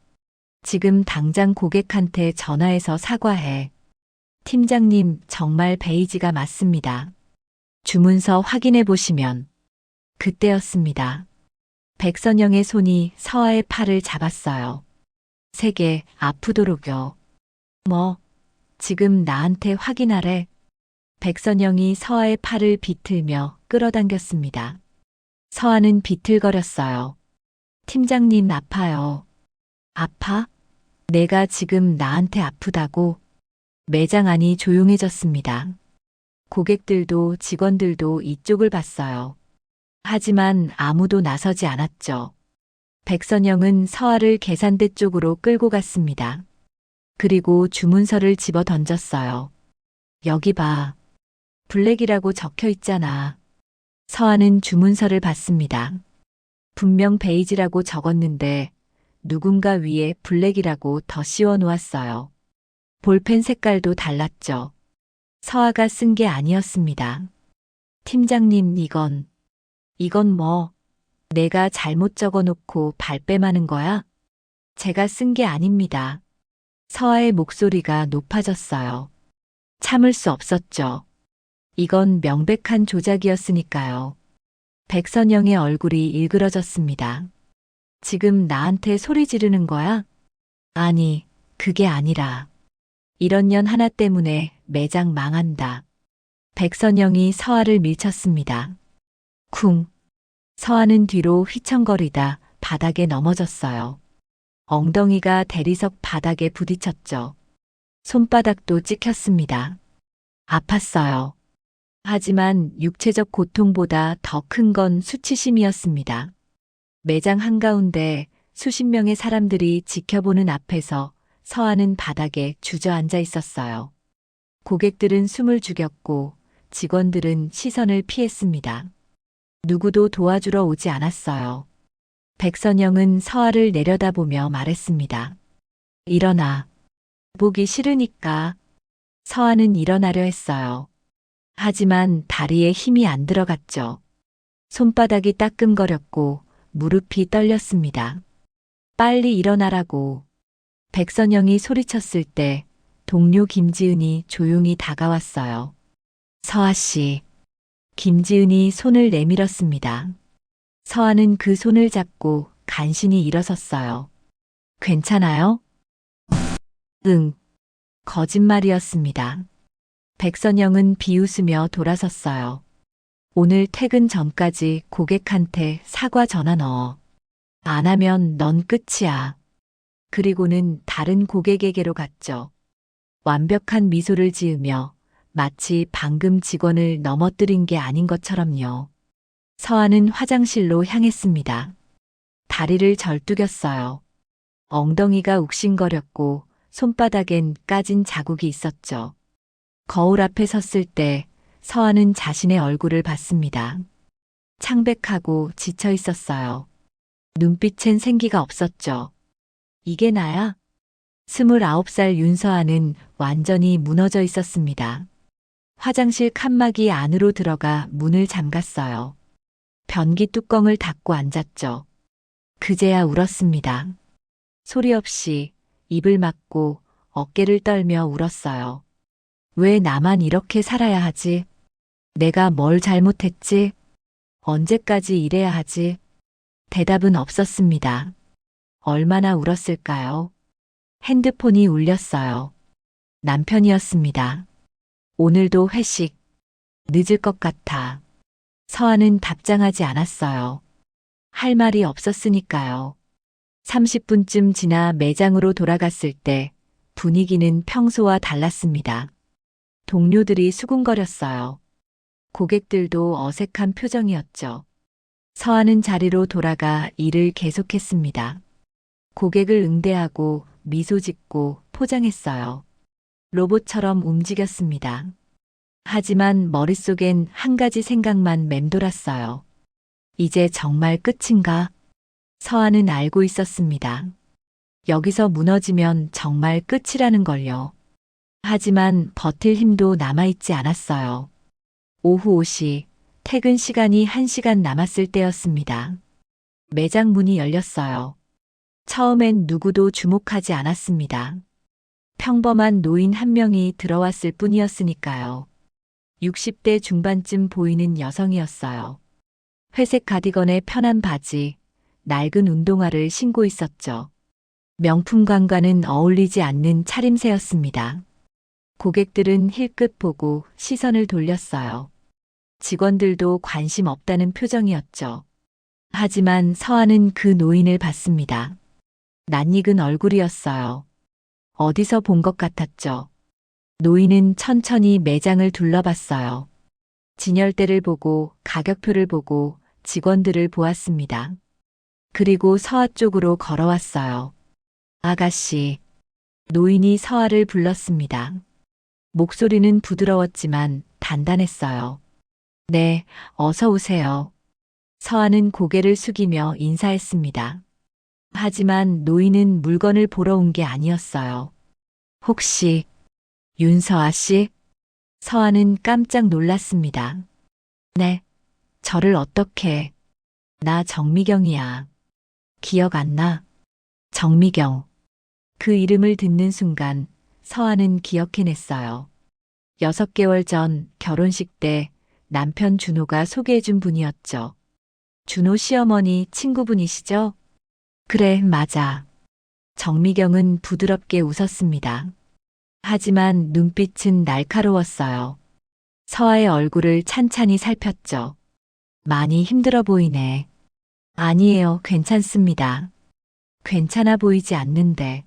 지금 당장 고객한테 전화해서 사과해. 팀장님, 정말 베이지가 맞습니다. 주문서 확인해 보시면. 그때였습니다. 백선영의 손이 서아의 팔을 잡았어요. 세게 아프도록요. 뭐, 지금 나한테 확인하래. 백선영이 서아의 팔을 비틀며 끌어당겼습니다. 서아는 비틀거렸어요. 팀장님 아파요. 아파? 내가 지금 나한테 아프다고? 매장 안이 조용해졌습니다. 고객들도 직원들도 이쪽을 봤어요. 하지만 아무도 나서지 않았죠. 백선영은 서아를 계산대 쪽으로 끌고 갔습니다. 그리고 주문서를 집어 던졌어요. 여기 봐. 블랙이라고 적혀 있잖아. 서아는 주문서를 봤습니다. 분명 베이지라고 적었는데 누군가 위에 블랙이라고 더 씌워 놓았어요. 볼펜 색깔도 달랐죠. 서아가 쓴 게 아니었습니다. 팀장님, 이건 뭐, 내가 잘못 적어 놓고 발뺌하는 거야? 제가 쓴 게 아닙니다. 서아의 목소리가 높아졌어요. 참을 수 없었죠. 이건 명백한 조작이었으니까요. 백선영의 얼굴이 일그러졌습니다. 지금 나한테 소리 지르는 거야? 아니, 그게 아니라. 이런 년 하나 때문에 매장 망한다. 백선영이 서아를 밀쳤습니다. 쿵. 서아는 뒤로 휘청거리다 바닥에 넘어졌어요. 엉덩이가 대리석 바닥에 부딪혔죠. 손바닥도 찍혔습니다. 아팠어요. 하지만 육체적 고통보다 더 큰 건 수치심이었습니다. 매장 한가운데 수십 명의 사람들이 지켜보는 앞에서 서아는 바닥에 주저앉아 있었어요. 고객들은 숨을 죽였고 직원들은 시선을 피했습니다. 누구도 도와주러 오지 않았어요. 백선영은 서아를 내려다보며 말했습니다. 일어나. 보기 싫으니까. 서아는 일어나려 했어요. 하지만 다리에 힘이 안 들어갔죠. 손바닥이 따끔거렸고 무릎이 떨렸습니다. 빨리 일어나라고. 백선영이 소리쳤을 때 동료 김지은이 조용히 다가왔어요. 서아 씨. 김지은이 손을 내밀었습니다. 서아는 그 손을 잡고 간신히 일어섰어요. 괜찮아요? 응. 거짓말이었습니다. 백선영은 비웃으며 돌아섰어요. 오늘 퇴근 전까지 고객한테 사과 전화 넣어. 안 하면 넌 끝이야. 그리고는 다른 고객에게로 갔죠. 완벽한 미소를 지으며 마치 방금 직원을 넘어뜨린 게 아닌 것처럼요. 서아는 화장실로 향했습니다. 다리를 절뚝였어요. 엉덩이가 욱신거렸고 손바닥엔 까진 자국이 있었죠. 거울 앞에 섰을 때 서아는 자신의 얼굴을 봤습니다. 창백하고 지쳐 있었어요. 눈빛엔 생기가 없었죠. 이게 나야? 29살 윤서아는 완전히 무너져 있었습니다. 화장실 칸막이 안으로 들어가 문을 잠갔어요. 변기 뚜껑을 닫고 앉았죠. 그제야 울었습니다. 소리 없이 입을 막고 어깨를 떨며 울었어요. 왜 나만 이렇게 살아야 하지? 내가 뭘 잘못했지? 언제까지 이래야 하지? 대답은 없었습니다. 얼마나 울었을까요? 핸드폰이 울렸어요. 남편이었습니다. 오늘도 회식. 늦을 것 같아. 서아는 답장하지 않았어요. 할 말이 없었으니까요. 30분쯤 지나 매장으로 돌아갔을 때 분위기는 평소와 달랐습니다. 동료들이 수군거렸어요. 고객들도 어색한 표정이었죠. 서아는 자리로 돌아가 일을 계속했습니다. 고객을 응대하고 미소 짓고 포장했어요. 로봇처럼 움직였습니다. 하지만 머릿속엔 한 가지 생각만 맴돌았어요. 이제 정말 끝인가? 서아는 알고 있었습니다. 여기서 무너지면 정말 끝이라는 걸요. 하지만 버틸 힘도 남아있지 않았어요. 오후 5시, 퇴근 시간이 1시간 남았을 때였습니다. 매장 문이 열렸어요. 처음엔 누구도 주목하지 않았습니다. 평범한 노인 한 명이 들어왔을 뿐이었으니까요. 60대 중반쯤 보이는 여성이었어요. 회색 가디건에 편한 바지, 낡은 운동화를 신고 있었죠. 명품관과는 어울리지 않는 차림새였습니다. 고객들은 힐끗 보고 시선을 돌렸어요. 직원들도 관심 없다는 표정이었죠. 하지만 서아는 그 노인을 봤습니다. 낯익은 얼굴이었어요. 어디서 본 것 같았죠. 노인은 천천히 매장을 둘러봤어요. 진열대를 보고 가격표를 보고 직원들을 보았습니다. 그리고 서아 쪽으로 걸어왔어요. 아가씨. 노인이 서아를 불렀습니다. 목소리는 부드러웠지만 단단했어요. 네, 어서 오세요. 서아는 고개를 숙이며 인사했습니다. 하지만 노인은 물건을 보러 온 게 아니었어요. 혹시 윤서아 씨? 서아는 깜짝 놀랐습니다. 네, 저를 어떻게? 나 정미경이야. 기억 안 나? 정미경. 그 이름을 듣는 순간 서아는 기억해냈어요. 6개월 전 결혼식 때 남편 준호가 소개해준 분이었죠. 준호 시어머니 친구분이시죠? 그래, 맞아. 정미경은 부드럽게 웃었습니다. 하지만 눈빛은 날카로웠어요. 서아의 얼굴을 찬찬히 살폈죠. 많이 힘들어 보이네. 아니에요, 괜찮습니다. 괜찮아 보이지 않는데.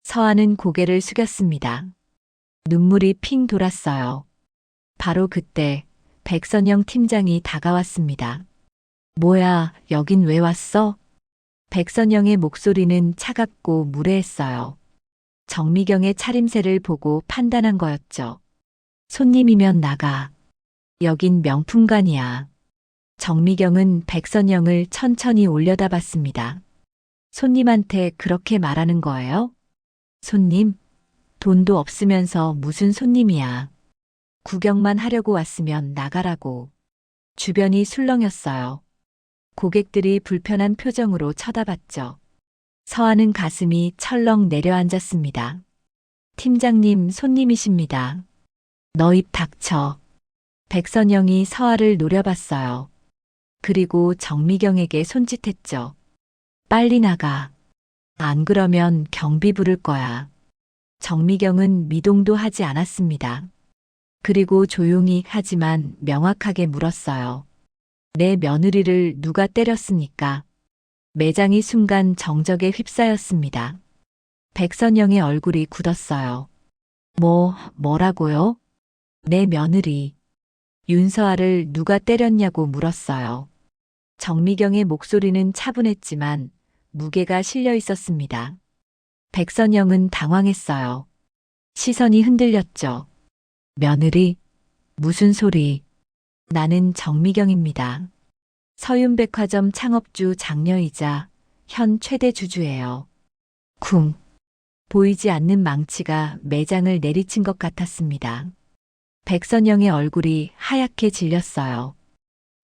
서아는 고개를 숙였습니다. 눈물이 핑 돌았어요. 바로 그때 백선영 팀장이 다가왔습니다. 뭐야, 여긴 왜 왔어? 백선영의 목소리는 차갑고 무례했어요. 정미경의 차림새를 보고 판단한 거였죠. 손님이면 나가. 여긴 명품관이야. 정미경은 백선영을 천천히 올려다봤습니다. 손님한테 그렇게 말하는 거예요? 손님? 돈도 없으면서 무슨 손님이야. 구경만 하려고 왔으면 나가라고. 주변이 술렁였어요. 고객들이 불편한 표정으로 쳐다봤죠. 서아는 가슴이 철렁 내려앉았습니다. 팀장님, 손님이십니다. 너 입 닥쳐. 백선영이 서아를 노려봤어요. 그리고 정미경에게 손짓했죠. 빨리 나가. 안 그러면 경비 부를 거야. 정미경은 미동도 하지 않았습니다. 그리고 조용히 하지만 명확하게 물었어요. 내 며느리를 누가 때렸습니까? 매장이 순간 정적에 휩싸였습니다. 백선영의 얼굴이 굳었어요. 뭐라고요? 내 며느리. 윤서아를 누가 때렸냐고 물었어요. 정미경의 목소리는 차분했지만 무게가 실려 있었습니다. 백선영은 당황했어요. 시선이 흔들렸죠. 며느리? 무슨 소리? 나는 정미경입니다. 서윤백화점 창업주 장녀이자 현 최대 주주예요. 쿵. 보이지 않는 망치가 매장을 내리친 것 같았습니다. 백선영의 얼굴이 하얗게 질렸어요.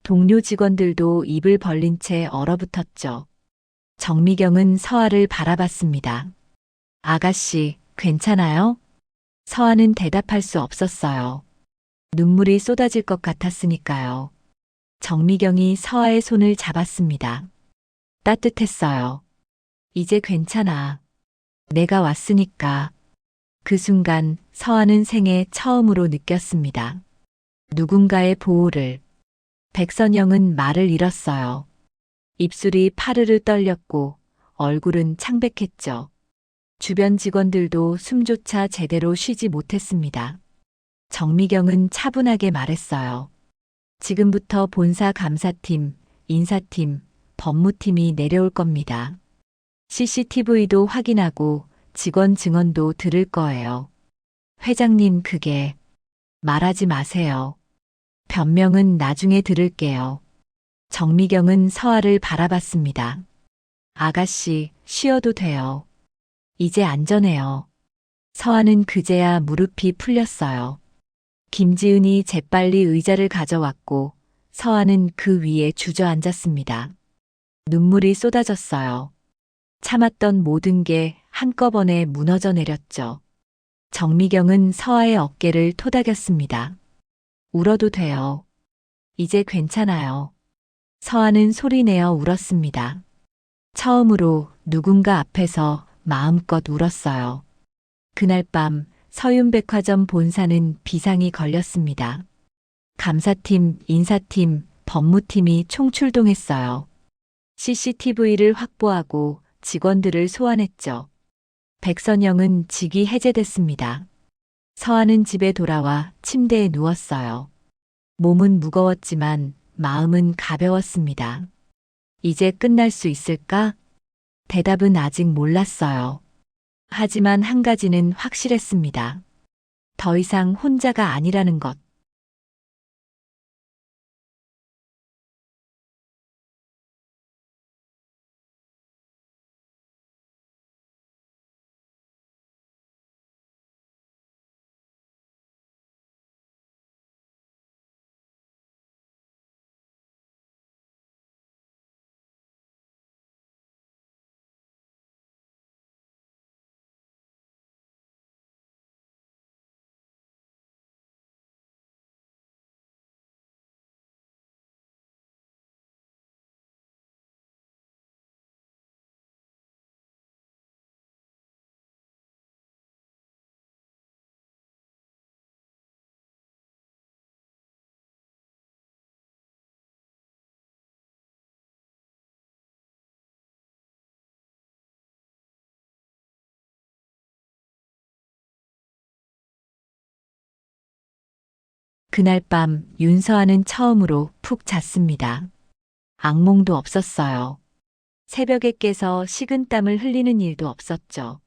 동료 직원들도 입을 벌린 채 얼어붙었죠. 정미경은 서아를 바라봤습니다. 아가씨, 괜찮아요? 서아는 대답할 수 없었어요. 눈물이 쏟아질 것 같았으니까요. 정미경이 서아의 손을 잡았습니다. 따뜻했어요. 이제 괜찮아. 내가 왔으니까. 그 순간 서아는 생애 처음으로 느꼈습니다. 누군가의 보호를. 백선영은 말을 잃었어요. 입술이 파르르 떨렸고 얼굴은 창백했죠. 주변 직원들도 숨조차 제대로 쉬지 못했습니다. 정미경은 차분하게 말했어요. 지금부터 본사 감사팀, 인사팀, 법무팀이 내려올 겁니다. CCTV도 확인하고 직원 증언도 들을 거예요. 회장님, 그게 말하지 마세요. 변명은 나중에 들을게요. 정미경은 서아를 바라봤습니다. 아가씨, 쉬어도 돼요. 이제 안전해요. 서아는 그제야 무릎이 풀렸어요. 김지은이 재빨리 의자를 가져왔고 서아는 그 위에 주저앉았습니다. 눈물이 쏟아졌어요. 참았던 모든 게 한꺼번에 무너져 내렸죠. 정미경은 서아의 어깨를 토닥였습니다. 울어도 돼요. 이제 괜찮아요. 서아는 소리내어 울었습니다. 처음으로 누군가 앞에서 마음껏 울었어요. 그날 밤 서윤백화점 본사는 비상이 걸렸습니다. 감사팀, 인사팀, 법무팀이 총출동했어요. CCTV를 확보하고 직원들을 소환했죠. 백선영은 직위 해제됐습니다. 서아는 집에 돌아와 침대에 누웠어요. 몸은 무거웠지만 마음은 가벼웠습니다. 이제 끝날 수 있을까? 대답은 아직 몰랐어요. 하지만 한 가지는 확실했습니다. 더 이상 혼자가 아니라는 것. 그날 밤 윤서아는 처음으로 푹 잤습니다. 악몽도 없었어요. 새벽에 깨서 식은땀을 흘리는 일도 없었죠.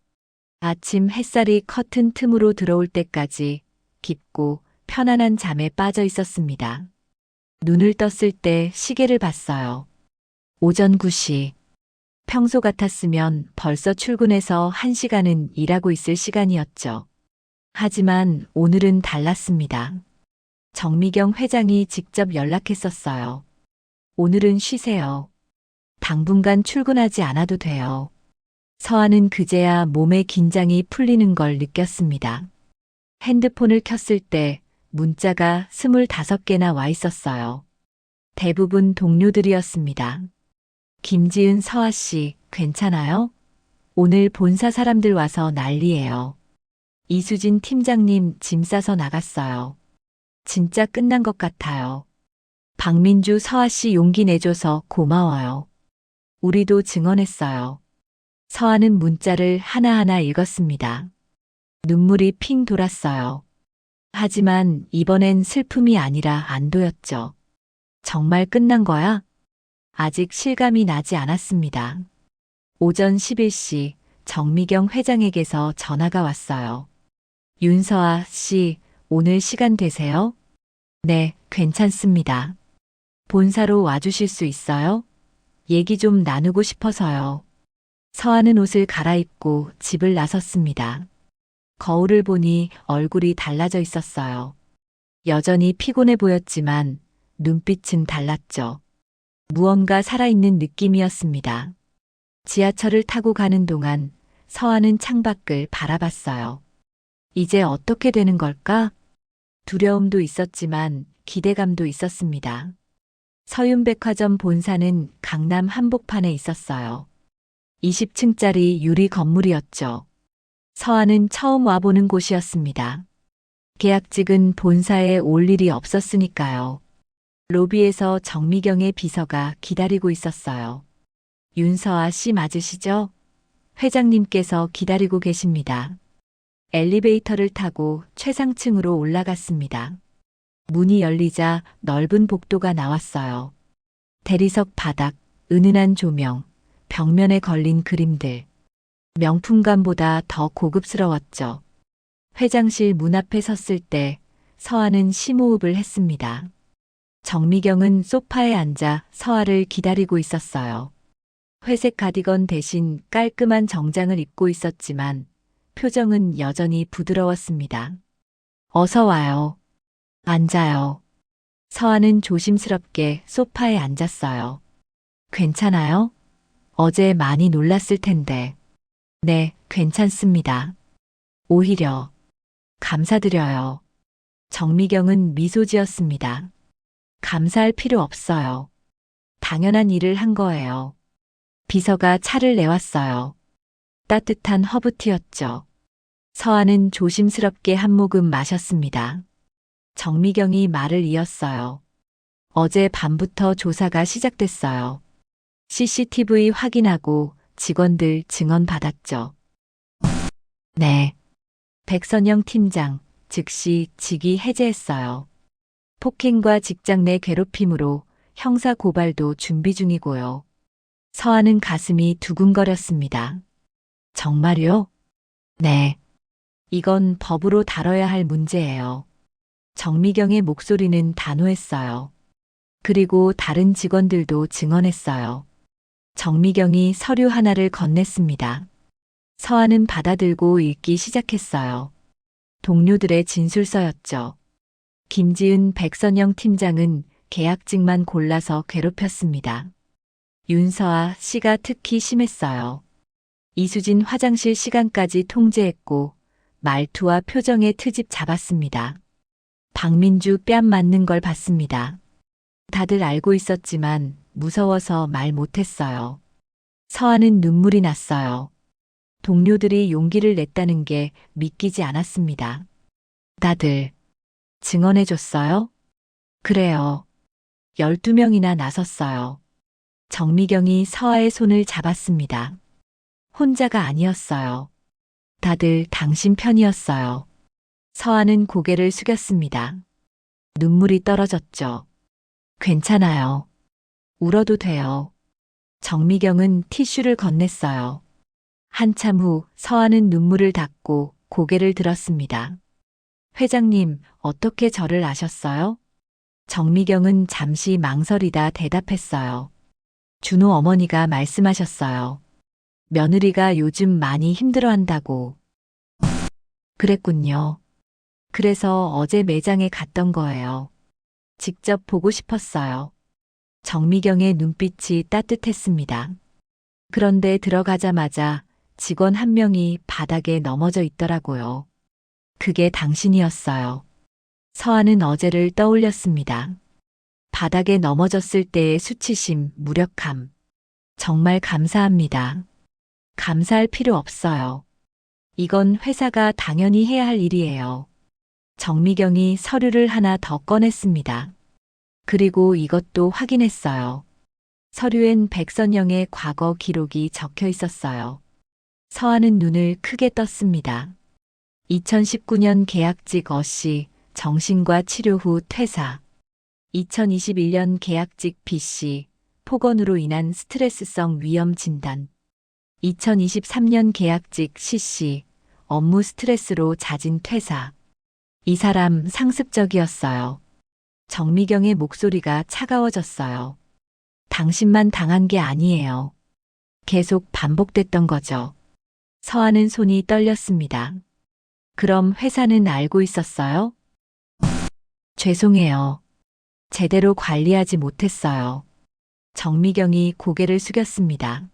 아침 햇살이 커튼 틈으로 들어올 때까지 깊고 편안한 잠에 빠져 있었습니다. 눈을 떴을 때 시계를 봤어요. 오전 9시. 평소 같았으면 벌써 출근해서 1시간은 일하고 있을 시간이었죠. 하지만 오늘은 달랐습니다. 정미경 회장이 직접 연락했었어요. 오늘은 쉬세요. 당분간 출근하지 않아도 돼요. 서아는 그제야 몸의 긴장이 풀리는 걸 느꼈습니다. 핸드폰을 켰을 때 문자가 25개나 와 있었어요. 대부분 동료들이었습니다. 김지은, 서아 씨, 괜찮아요? 오늘 본사 사람들 와서 난리예요. 이수진 팀장님 짐 싸서 나갔어요. 진짜 끝난 것 같아요. 박민주, 서아 씨 용기 내줘서 고마워요. 우리도 증언했어요. 서아는 문자를 하나하나 읽었습니다. 눈물이 핑 돌았어요. 하지만 이번엔 슬픔이 아니라 안도였죠. 정말 끝난 거야? 아직 실감이 나지 않았습니다. 오전 11시 정미경 회장에게서 전화가 왔어요. 윤서아 씨, 오늘 시간 되세요? 네, 괜찮습니다. 본사로 와주실 수 있어요? 얘기 좀 나누고 싶어서요. 서하는 옷을 갈아입고 집을 나섰습니다. 거울을 보니 얼굴이 달라져 있었어요. 여전히 피곤해 보였지만 눈빛은 달랐죠. 무언가 살아있는 느낌이었습니다. 지하철을 타고 가는 동안 서하는 창밖을 바라봤어요. 이제 어떻게 되는 걸까? 두려움도 있었지만 기대감도 있었습니다. 서윤백화점 본사는 강남 한복판에 있었어요. 20층짜리 유리 건물이었죠. 서하는 처음 와보는 곳이었습니다. 계약직은 본사에 올 일이 없었으니까요. 로비에서 정미경의 비서가 기다리고 있었어요. 윤서아 씨 맞으시죠? 회장님께서 기다리고 계십니다. 엘리베이터를 타고 최상층으로 올라갔습니다. 문이 열리자 넓은 복도가 나왔어요. 대리석 바닥, 은은한 조명, 벽면에 걸린 그림들. 명품관보다 더 고급스러웠죠. 회장실 문 앞에 섰을 때 서하는 심호흡을 했습니다. 정미경은 소파에 앉아 서하를 기다리고 있었어요. 회색 가디건 대신 깔끔한 정장을 입고 있었지만 표정은 여전히 부드러웠습니다. 어서 와요. 앉아요. 서하는 조심스럽게 소파에 앉았어요. 괜찮아요? 어제 많이 놀랐을 텐데. 네, 괜찮습니다. 오히려. 감사드려요. 정미경은 미소 지었습니다. 감사할 필요 없어요. 당연한 일을 한 거예요. 비서가 차를 내왔어요. 따뜻한 허브티였죠. 서하는 조심스럽게 한 모금 마셨습니다. 정미경이 말을 이었어요. 어제 밤부터 조사가 시작됐어요. CCTV 확인하고 직원들 증언 받았죠. 네. 백선영 팀장 즉시 직위 해제했어요. 폭행과 직장 내 괴롭힘으로 형사 고발도 준비 중이고요. 서하는 가슴이 두근거렸습니다. 정말요? 네. 이건 법으로 다뤄야 할 문제예요. 정미경의 목소리는 단호했어요. 그리고 다른 직원들도 증언했어요. 정미경이 서류 하나를 건넸습니다. 서하는 받아들고 읽기 시작했어요. 동료들의 진술서였죠. 김지은 백선영 팀장은 계약직만 골라서 괴롭혔습니다. 윤서아 씨가 특히 심했어요. 이수진 화장실 시간까지 통제했고 말투와 표정의 트집 잡았습니다. 박민주 뺨 맞는 걸 봤습니다. 다들 알고 있었지만 무서워서 말 못했어요. 서하는 눈물이 났어요. 동료들이 용기를 냈다는 게 믿기지 않았습니다. 다들 증언해줬어요? 그래요. 12명이나 나섰어요. 정미경이 서하의 손을 잡았습니다. 혼자가 아니었어요. 다들 당신 편이었어요. 서하는 고개를 숙였습니다. 눈물이 떨어졌죠. 괜찮아요. 울어도 돼요. 정미경은 티슈를 건넸어요. 한참 후 서하는 눈물을 닦고 고개를 들었습니다. 회장님, 어떻게 저를 아셨어요? 정미경은 잠시 망설이다 대답했어요. 준호 어머니가 말씀하셨어요. 며느리가 요즘 많이 힘들어한다고. 그랬군요. 그래서 어제 매장에 갔던 거예요. 직접 보고 싶었어요. 정미경의 눈빛이 따뜻했습니다. 그런데 들어가자마자 직원 한 명이 바닥에 넘어져 있더라고요. 그게 당신이었어요. 서하는 어제를 떠올렸습니다. 바닥에 넘어졌을 때의 수치심, 무력함. 정말 감사합니다. 감사할 필요 없어요. 이건 회사가 당연히 해야 할 일이에요. 정미경이 서류를 하나 더 꺼냈습니다. 그리고 이것도 확인했어요. 서류엔 백선영의 과거 기록이 적혀 있었어요. 서하는 눈을 크게 떴습니다. 2019년 계약직 어씨, 정신과 치료 후 퇴사. 2021년 계약직 B씨, 폭언으로 인한 스트레스성 위험 진단. 2023년 계약직 CC, 업무 스트레스로 잦은 퇴사. 이 사람 상습적이었어요. 정미경의 목소리가 차가워졌어요. 당신만 당한 게 아니에요. 계속 반복됐던 거죠. 서하는 손이 떨렸습니다. 그럼 회사는 알고 있었어요? 죄송해요. 제대로 관리하지 못했어요. 정미경이 고개를 숙였습니다.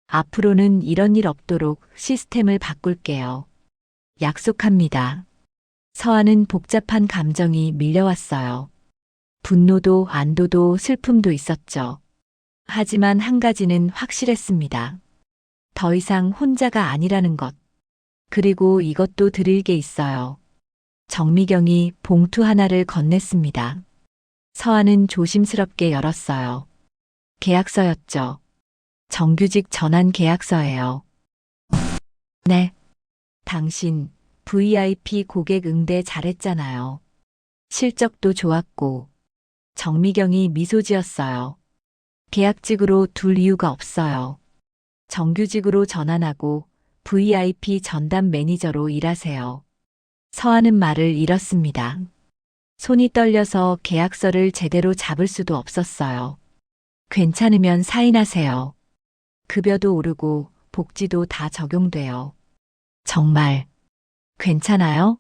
앞으로는 이런 일 없도록 시스템을 바꿀게요. 약속합니다. 서하는 복잡한 감정이 밀려왔어요. 분노도 안도도 슬픔도 있었죠. 하지만 한 가지는 확실했습니다. 더 이상 혼자가 아니라는 것. 그리고 이것도 드릴 게 있어요. 정미경이 봉투 하나를 건넸습니다. 서하는 조심스럽게 열었어요. 계약서였죠. 정규직 전환 계약서예요. 네. 당신 VIP 고객 응대 잘했잖아요. 실적도 좋았고. 정미경이 미소 지었어요. 계약직으로 둘 이유가 없어요. 정규직으로 전환하고 VIP 전담 매니저로 일하세요. 서하는 말을 잃었습니다. 손이 떨려서 계약서를 제대로 잡을 수도 없었어요. 괜찮으면 사인하세요. 급여도 오르고 복지도 다 적용돼요. 정말 괜찮아요?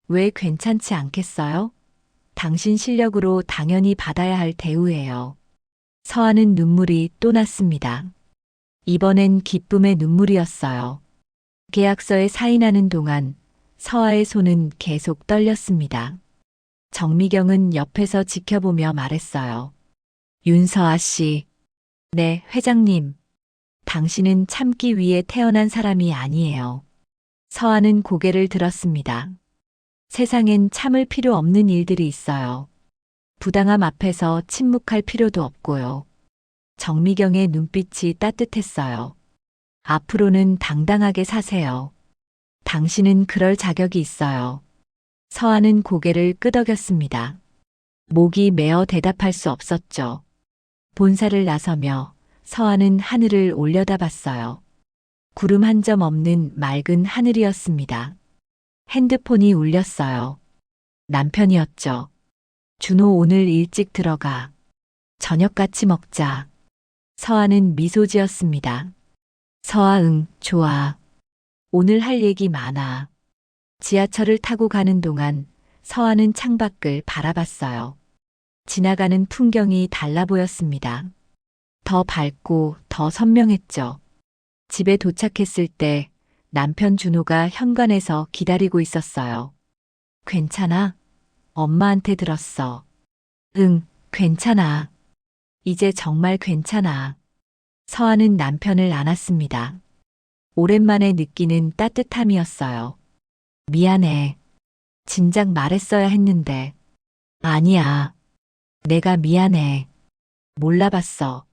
왜 괜찮지 않겠어요? 당신 실력으로 당연히 받아야 할 대우예요. 서하는 눈물이 또 났습니다. 이번엔 기쁨의 눈물이었어요. 계약서에 사인하는 동안 서하의 손은 계속 떨렸습니다. 정미경은 옆에서 지켜보며 말했어요. 윤서아 씨. 네, 회장님. 당신은 참기 위해 태어난 사람이 아니에요. 서하는 고개를 들었습니다. 세상엔 참을 필요 없는 일들이 있어요. 부당함 앞에서 침묵할 필요도 없고요. 정미경의 눈빛이 따뜻했어요. 앞으로는 당당하게 사세요. 당신은 그럴 자격이 있어요. 서하는 고개를 끄덕였습니다. 목이 메어 대답할 수 없었죠. 본사를 나서며 서하는 하늘을 올려다봤어요. 구름 한 점 없는 맑은 하늘이었습니다. 핸드폰이 울렸어요. 남편이었죠. 준호 오늘 일찍 들어가. 저녁 같이 먹자. 서하는 미소 지었습니다. 서하 응, 좋아. 오늘 할 얘기 많아. 지하철을 타고 가는 동안 서하는 창밖을 바라봤어요. 지나가는 풍경이 달라 보였습니다. 더 밝고 더 선명했죠. 집에 도착했을 때 남편 준호가 현관에서 기다리고 있었어요. 괜찮아? 엄마한테 들었어. 응, 괜찮아. 이제 정말 괜찮아. 서하는 남편을 안았습니다. 오랜만에 느끼는 따뜻함이었어요. 미안해. 진작 말했어야 했는데. 아니야. 내가 미안해. 몰라봤어.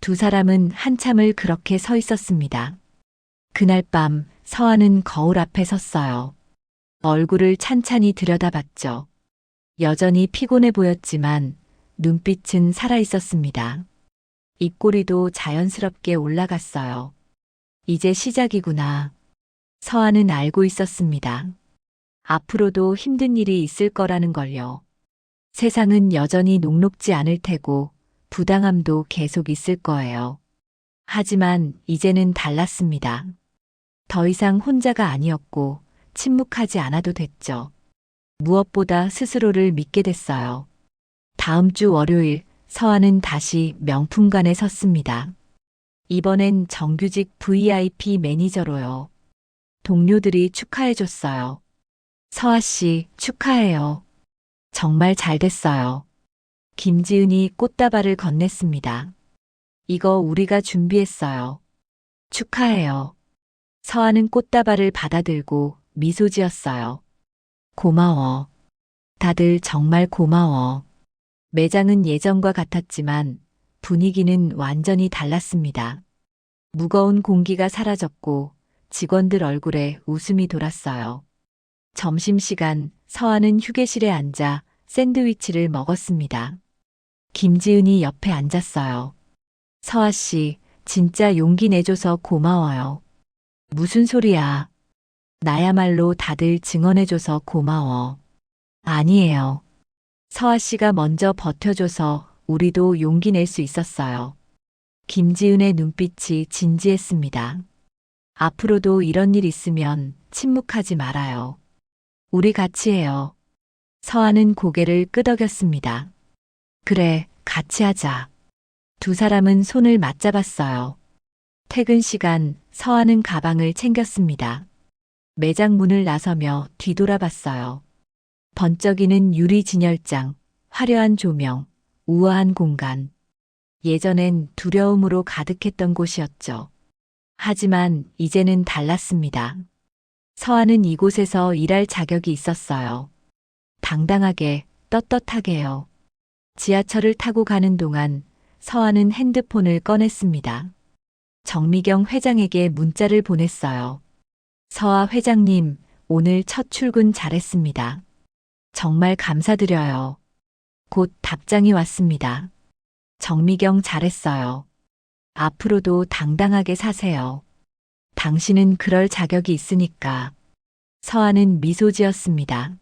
두 사람은 한참을 그렇게 서 있었습니다. 그날 밤 서하는 거울 앞에 섰어요. 얼굴을 찬찬히 들여다봤죠. 여전히 피곤해 보였지만 눈빛은 살아있었습니다. 입꼬리도 자연스럽게 올라갔어요. 이제 시작이구나. 서하는 알고 있었습니다. 앞으로도 힘든 일이 있을 거라는 걸요. 세상은 여전히 녹록지 않을 테고 부당함도 계속 있을 거예요. 하지만 이제는 달랐습니다. 더 이상 혼자가 아니었고 침묵하지 않아도 됐죠. 무엇보다 스스로를 믿게 됐어요. 다음 주 월요일 서하는 다시 명품관에 섰습니다. 이번엔 정규직 VIP 매니저로요. 동료들이 축하해줬어요. 서하 씨, 축하해요. 정말 잘 됐어요. 김지은이 꽃다발을 건넸습니다. 이거 우리가 준비했어요. 축하해요. 서하는 꽃다발을 받아들고 미소 지었어요. 고마워. 다들 정말 고마워. 매장은 예전과 같았지만 분위기는 완전히 달랐습니다. 무거운 공기가 사라졌고 직원들 얼굴에 웃음이 돌았어요. 점심시간 서하는 휴게실에 앉아 샌드위치를 먹었습니다. 김지은이 옆에 앉았어요. 서아 씨, 진짜 용기 내줘서 고마워요. 무슨 소리야. 나야말로 다들 증언해줘서 고마워. 아니에요. 서아 씨가 먼저 버텨줘서 우리도 용기 낼 수 있었어요. 김지은의 눈빛이 진지했습니다. 앞으로도 이런 일 있으면 침묵하지 말아요. 우리 같이 해요. 서아는 고개를 끄덕였습니다. 그래, 같이 하자. 두 사람은 손을 맞잡았어요. 퇴근 시간 서아는 가방을 챙겼습니다. 매장 문을 나서며 뒤돌아봤어요. 번쩍이는 유리 진열장, 화려한 조명, 우아한 공간. 예전엔 두려움으로 가득했던 곳이었죠. 하지만 이제는 달랐습니다. 서아는 이곳에서 일할 자격이 있었어요. 당당하게, 떳떳하게요. 지하철을 타고 가는 동안 서아는 핸드폰을 꺼냈습니다. 정미경 회장에게 문자를 보냈어요. 서아 회장님, 오늘 첫 출근 잘했습니다. 정말 감사드려요. 곧 답장이 왔습니다. 정미경 잘했어요. 앞으로도 당당하게 사세요. 당신은 그럴 자격이 있으니까. 서아는 미소 지었습니다.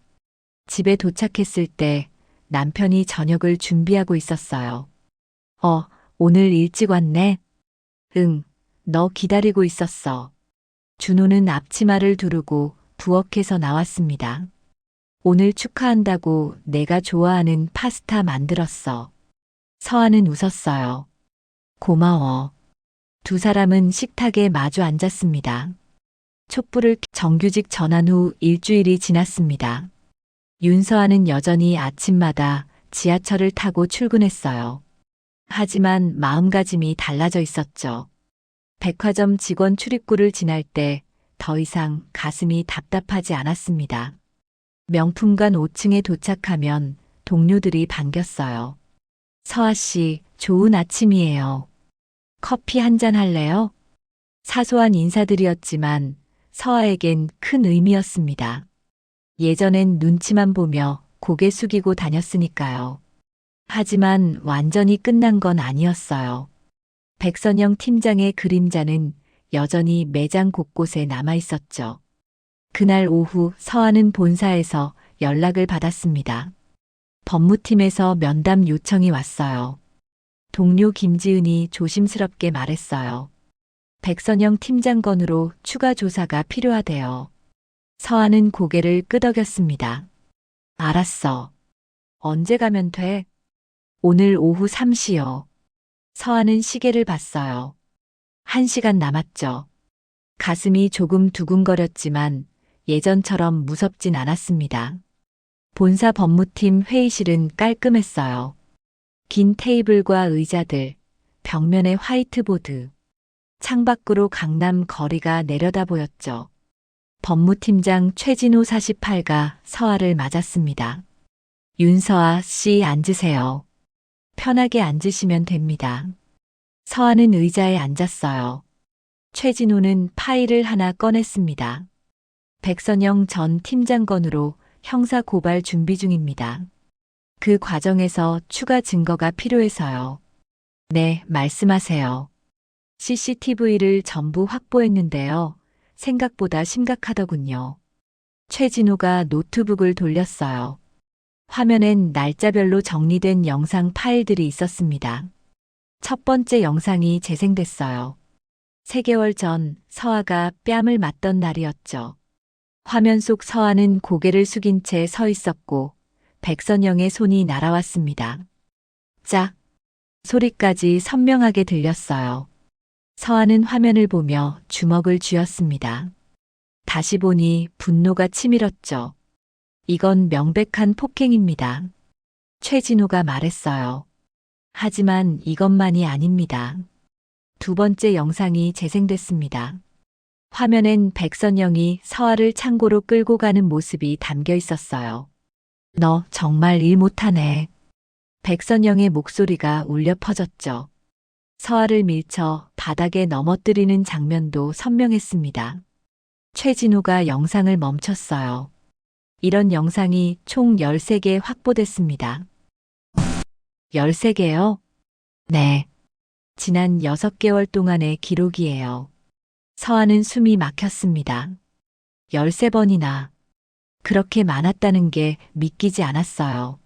집에 도착했을 때 남편이 저녁을 준비하고 있었어요. 오늘 일찍 왔네? 응, 너 기다리고 있었어. 준호는 앞치마를 두르고 부엌에서 나왔습니다. 오늘 축하한다고 내가 좋아하는 파스타 만들었어. 서아는 웃었어요. 고마워. 두 사람은 식탁에 마주 앉았습니다. 촛불을 정규직 전환 후 일주일이 지났습니다. 윤서아는 여전히 아침마다 지하철을 타고 출근했어요. 하지만 마음가짐이 달라져 있었죠. 백화점 직원 출입구를 지날 때 더 이상 가슴이 답답하지 않았습니다. 명품관 5층에 도착하면 동료들이 반겼어요. 서아 씨, 좋은 아침이에요. 커피 한 잔 할래요? 사소한 인사들이었지만 서아에겐 큰 의미였습니다. 예전엔 눈치만 보며 고개 숙이고 다녔으니까요. 하지만 완전히 끝난 건 아니었어요. 백선영 팀장의 그림자는 여전히 매장 곳곳에 남아 있었죠. 그날 오후 서아는 본사에서 연락을 받았습니다. 법무팀에서 면담 요청이 왔어요. 동료 김지은이 조심스럽게 말했어요. 백선영 팀장 건으로 추가 조사가 필요하대요. 서아는 고개를 끄덕였습니다. 알았어. 언제 가면 돼? 오늘 오후 3시요. 서아는 시계를 봤어요. 1시간 남았죠. 가슴이 조금 두근거렸지만 예전처럼 무섭진 않았습니다. 본사 법무팀 회의실은 깔끔했어요. 긴 테이블과 의자들, 벽면에 화이트보드, 창밖으로 강남 거리가 내려다 보였죠. 법무팀장 최진호 48가 서아를 맞았습니다. 윤서아 씨 앉으세요. 편하게 앉으시면 됩니다. 서아는 의자에 앉았어요. 최진호는 파일을 하나 꺼냈습니다. 백선영 전 팀장 건으로 형사 고발 준비 중입니다. 그 과정에서 추가 증거가 필요해서요. 네, 말씀하세요. CCTV를 전부 확보했는데요. 생각보다 심각하더군요. 최진호가 노트북을 돌렸어요. 화면엔 날짜별로 정리된 영상 파일들이 있었습니다. 첫 번째 영상이 재생됐어요. 3개월 전 서아가 뺨을 맞던 날이었죠. 화면 속 서아는 고개를 숙인 채 서 있었고 백선영의 손이 날아왔습니다. 짝! 소리까지 선명하게 들렸어요. 서아는 화면을 보며 주먹을 쥐었습니다. 다시 보니 분노가 치밀었죠. 이건 명백한 폭행입니다. 최진호가 말했어요. 하지만 이것만이 아닙니다. 두 번째 영상이 재생됐습니다. 화면엔 백선영이 서아를 창고로 끌고 가는 모습이 담겨 있었어요. 너 정말 일 못하네. 백선영의 목소리가 울려 퍼졌죠. 서아를 밀쳐 바닥에 넘어뜨리는 장면도 선명했습니다. 최진호가 영상을 멈췄어요. 이런 영상이 총 13개 확보됐습니다. 13개요? 네. 지난 6개월 동안의 기록이에요. 서아는 숨이 막혔습니다. 13번이나. 그렇게 많았다는 게 믿기지 않았어요.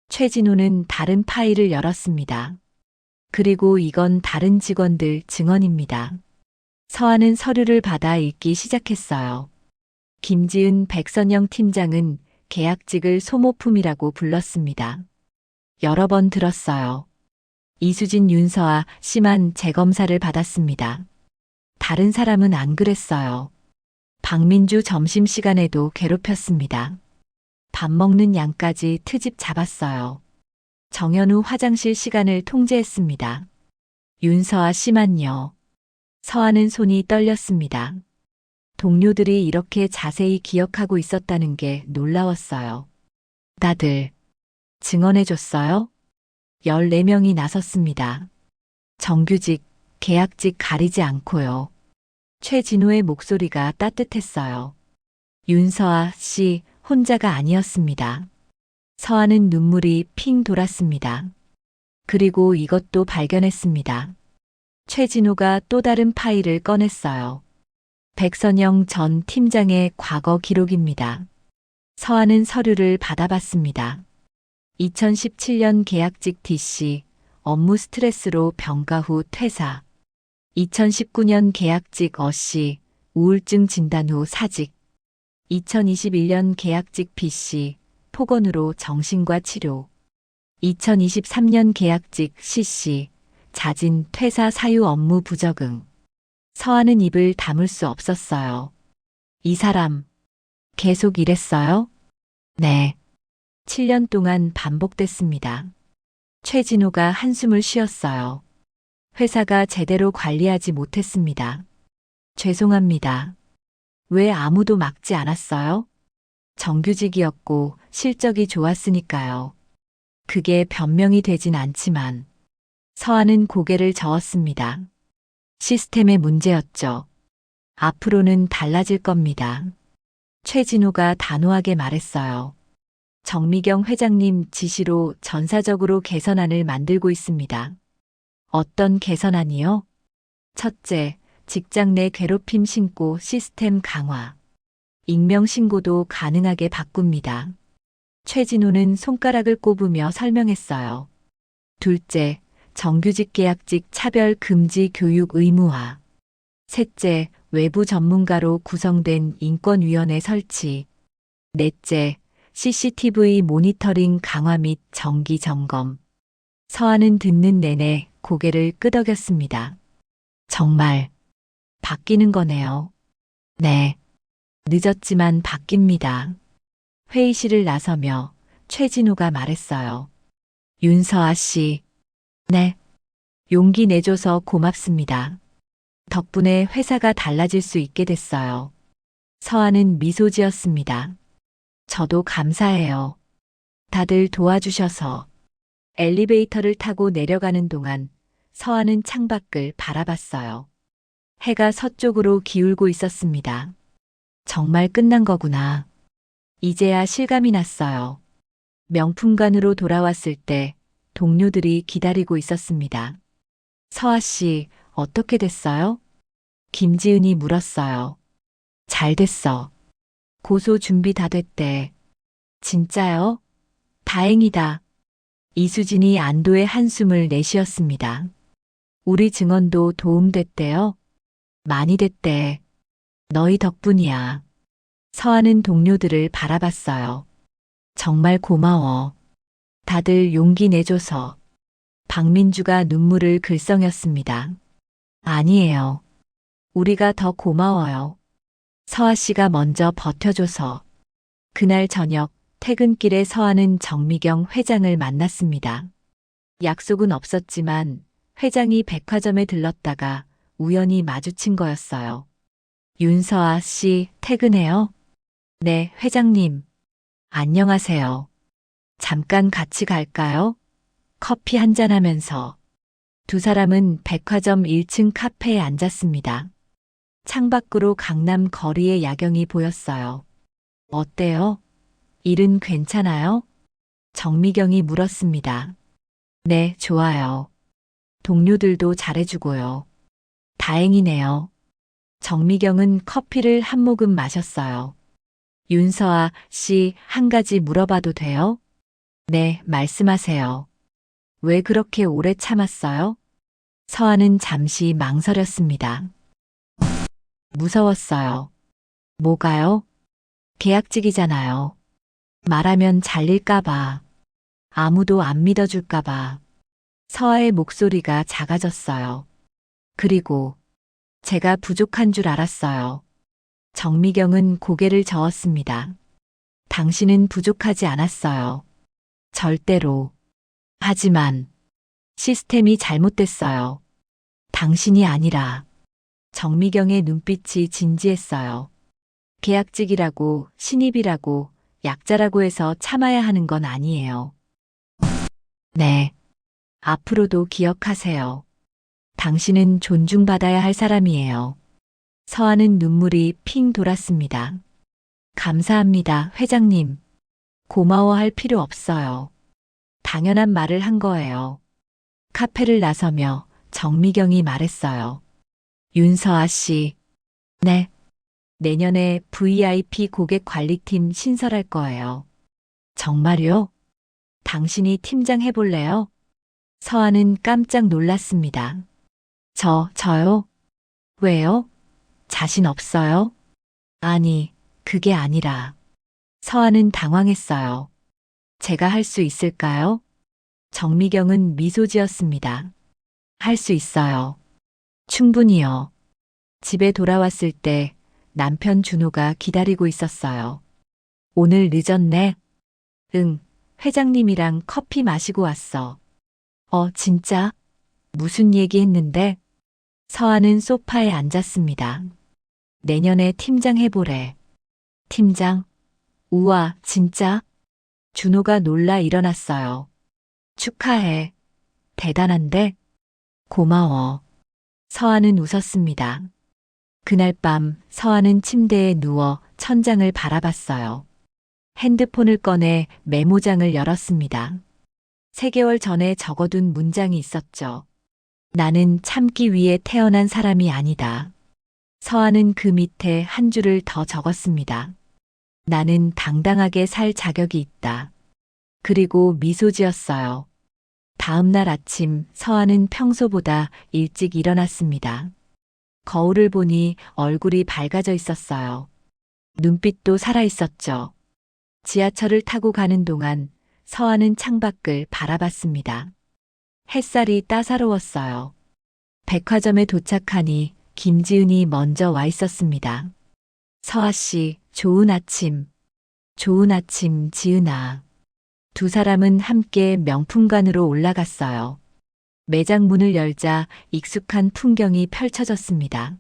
최진호는 다른 파일을 열었습니다. 그리고 이건 다른 직원들 증언입니다. 서아는 서류를 받아 읽기 시작했어요. 김지은 백선영 팀장은 계약직을 소모품이라고 불렀습니다. 여러 번 들었어요. 이수진 윤서아 심한 재검사를 받았습니다. 다른 사람은 안 그랬어요. 박민주 점심시간에도 괴롭혔습니다. 밥 먹는 양까지 트집 잡았어요. 정현우 화장실 시간을 통제했습니다. 윤서아 심한요. 서아는 손이 떨렸습니다. 동료들이 이렇게 자세히 기억하고 있었다는 게 놀라웠어요. 다들 증언해줬어요? 14명이 나섰습니다. 정규직, 계약직 가리지 않고요. 최진호의 목소리가 따뜻했어요. 윤서아 씨 혼자가 아니었습니다. 서아는 눈물이 핑 돌았습니다. 그리고 이것도 발견했습니다. 최진호가 또 다른 파일을 꺼냈어요. 백선영 전 팀장의 과거 기록입니다. 서아는 서류를 받아봤습니다. 2017년 계약직 DC, 업무 스트레스로 병가 후 퇴사. 2019년 계약직 어씨, 우울증 진단 후 사직. 2021년 계약직 B씨, 폭언으로 정신과 치료. 2023년 계약직 C씨, 자진 퇴사 사유 업무 부적응. 서아는 입을 다물 수 없었어요. 이 사람, 계속 이랬어요? 네. 7년 동안 반복됐습니다. 최진호가 한숨을 쉬었어요. 회사가 제대로 관리하지 못했습니다. 죄송합니다. 왜 아무도 막지 않았어요? 정규직이었고 실적이 좋았으니까요. 그게 변명이 되진 않지만 서아는 고개를 저었습니다. 시스템의 문제였죠. 앞으로는 달라질 겁니다. 최진호가 단호하게 말했어요. 정미경 회장님 지시로 전사적으로 개선안을 만들고 있습니다. 어떤 개선안이요? 첫째, 직장 내 괴롭힘 신고 시스템 강화. 익명 신고도 가능하게 바꿉니다. 최진호는 손가락을 꼽으며 설명했어요. 둘째, 정규직 계약직 차별 금지 교육 의무화. 셋째, 외부 전문가로 구성된 인권위원회 설치. 넷째, CCTV 모니터링 강화 및 정기 점검. 서아는 듣는 내내 고개를 끄덕였습니다. 정말 바뀌는 거네요. 네. 늦었지만 바뀝니다. 회의실을 나서며 최진호가 말했어요. 윤서아 씨. 네. 용기 내줘서 고맙습니다. 덕분에 회사가 달라질 수 있게 됐어요. 서아는 미소 지었습니다. 저도 감사해요. 다들 도와주셔서. 엘리베이터를 타고 내려가는 동안 서아는 창밖을 바라봤어요. 해가 서쪽으로 기울고 있었습니다. 정말 끝난 거구나. 이제야 실감이 났어요. 명품관으로 돌아왔을 때 동료들이 기다리고 있었습니다. 서아 씨, 어떻게 됐어요? 김지은이 물었어요. 잘 됐어. 고소 준비 다 됐대. 진짜요? 다행이다. 이수진이 안도의 한숨을 내쉬었습니다. 우리 증언도 도움됐대요? 많이 됐대. 너희 덕분이야. 서아는 동료들을 바라봤어요. 정말 고마워. 다들 용기 내줘서. 박민주가 눈물을 글썽였습니다. 아니에요. 우리가 더 고마워요. 서아 씨가 먼저 버텨줘서. 그날 저녁 퇴근길에 서아는 정미경 회장을 만났습니다. 약속은 없었지만 회장이 백화점에 들렀다가 우연히 마주친 거였어요. 윤서아 씨, 퇴근해요? 네, 회장님. 안녕하세요. 잠깐 같이 갈까요? 커피 한잔 하면서. 두 사람은 백화점 1층 카페에 앉았습니다. 창밖으로 강남 거리의 야경이 보였어요. 어때요? 일은 괜찮아요? 정미경이 물었습니다. 네, 좋아요. 동료들도 잘해주고요. 다행이네요. 정미경은 커피를 한 모금 마셨어요. 윤서아 씨, 한 가지 물어봐도 돼요? 네, 말씀하세요. 왜 그렇게 오래 참았어요? 서아는 잠시 망설였습니다. 무서웠어요. 뭐가요? 계약직이잖아요. 말하면 잘릴까봐. 아무도 안 믿어줄까봐. 서아의 목소리가 작아졌어요. 그리고 제가 부족한 줄 알았어요. 정미경은 고개를 저었습니다. 당신은 부족하지 않았어요. 절대로. 하지만 시스템이 잘못됐어요. 당신이 아니라. 정미경의 눈빛이 진지했어요. 계약직이라고, 신입이라고, 약자라고 해서 참아야 하는 건 아니에요. 네. 앞으로도 기억하세요. 당신은 존중받아야 할 사람이에요. 서아는 눈물이 핑 돌았습니다. 감사합니다, 회장님. 고마워할 필요 없어요. 당연한 말을 한 거예요. 카페를 나서며 정미경이 말했어요. 윤서아 씨. 네. 내년에 VIP 고객 관리팀 신설할 거예요. 정말요? 당신이 팀장 해볼래요? 서아는 깜짝 놀랐습니다. 저요? 왜요? 자신 없어요? 아니, 그게 아니라. 서아는 당황했어요. 제가 할 수 있을까요? 정미경은 미소 지었습니다. 할 수 있어요. 충분히요. 집에 돌아왔을 때 남편 준호가 기다리고 있었어요. 오늘 늦었네? 응, 회장님이랑 커피 마시고 왔어. 진짜? 무슨 얘기 했는데? 서아는 소파에 앉았습니다. 내년에 팀장 해보래. 팀장? 우와, 진짜? 준호가 놀라 일어났어요. 축하해. 대단한데? 고마워. 서아는 웃었습니다. 그날 밤 서아는 침대에 누워 천장을 바라봤어요. 핸드폰을 꺼내 메모장을 열었습니다. 3개월 전에 적어둔 문장이 있었죠. 나는 참기 위해 태어난 사람이 아니다. 서아는 그 밑에 한 줄을 더 적었습니다. 나는 당당하게 살 자격이 있다. 그리고 미소 지었어요. 다음 날 아침 서아는 평소보다 일찍 일어났습니다. 거울을 보니 얼굴이 밝아져 있었어요. 눈빛도 살아 있었죠. 지하철을 타고 가는 동안 서아는 창밖을 바라봤습니다. 햇살이 따사로웠어요. 백화점에 도착하니 김지은이 먼저 와 있었습니다. 서아 씨, 좋은 아침. 좋은 아침, 지은아. 두 사람은 함께 명품관으로 올라갔어요. 매장 문을 열자 익숙한 풍경이 펼쳐졌습니다.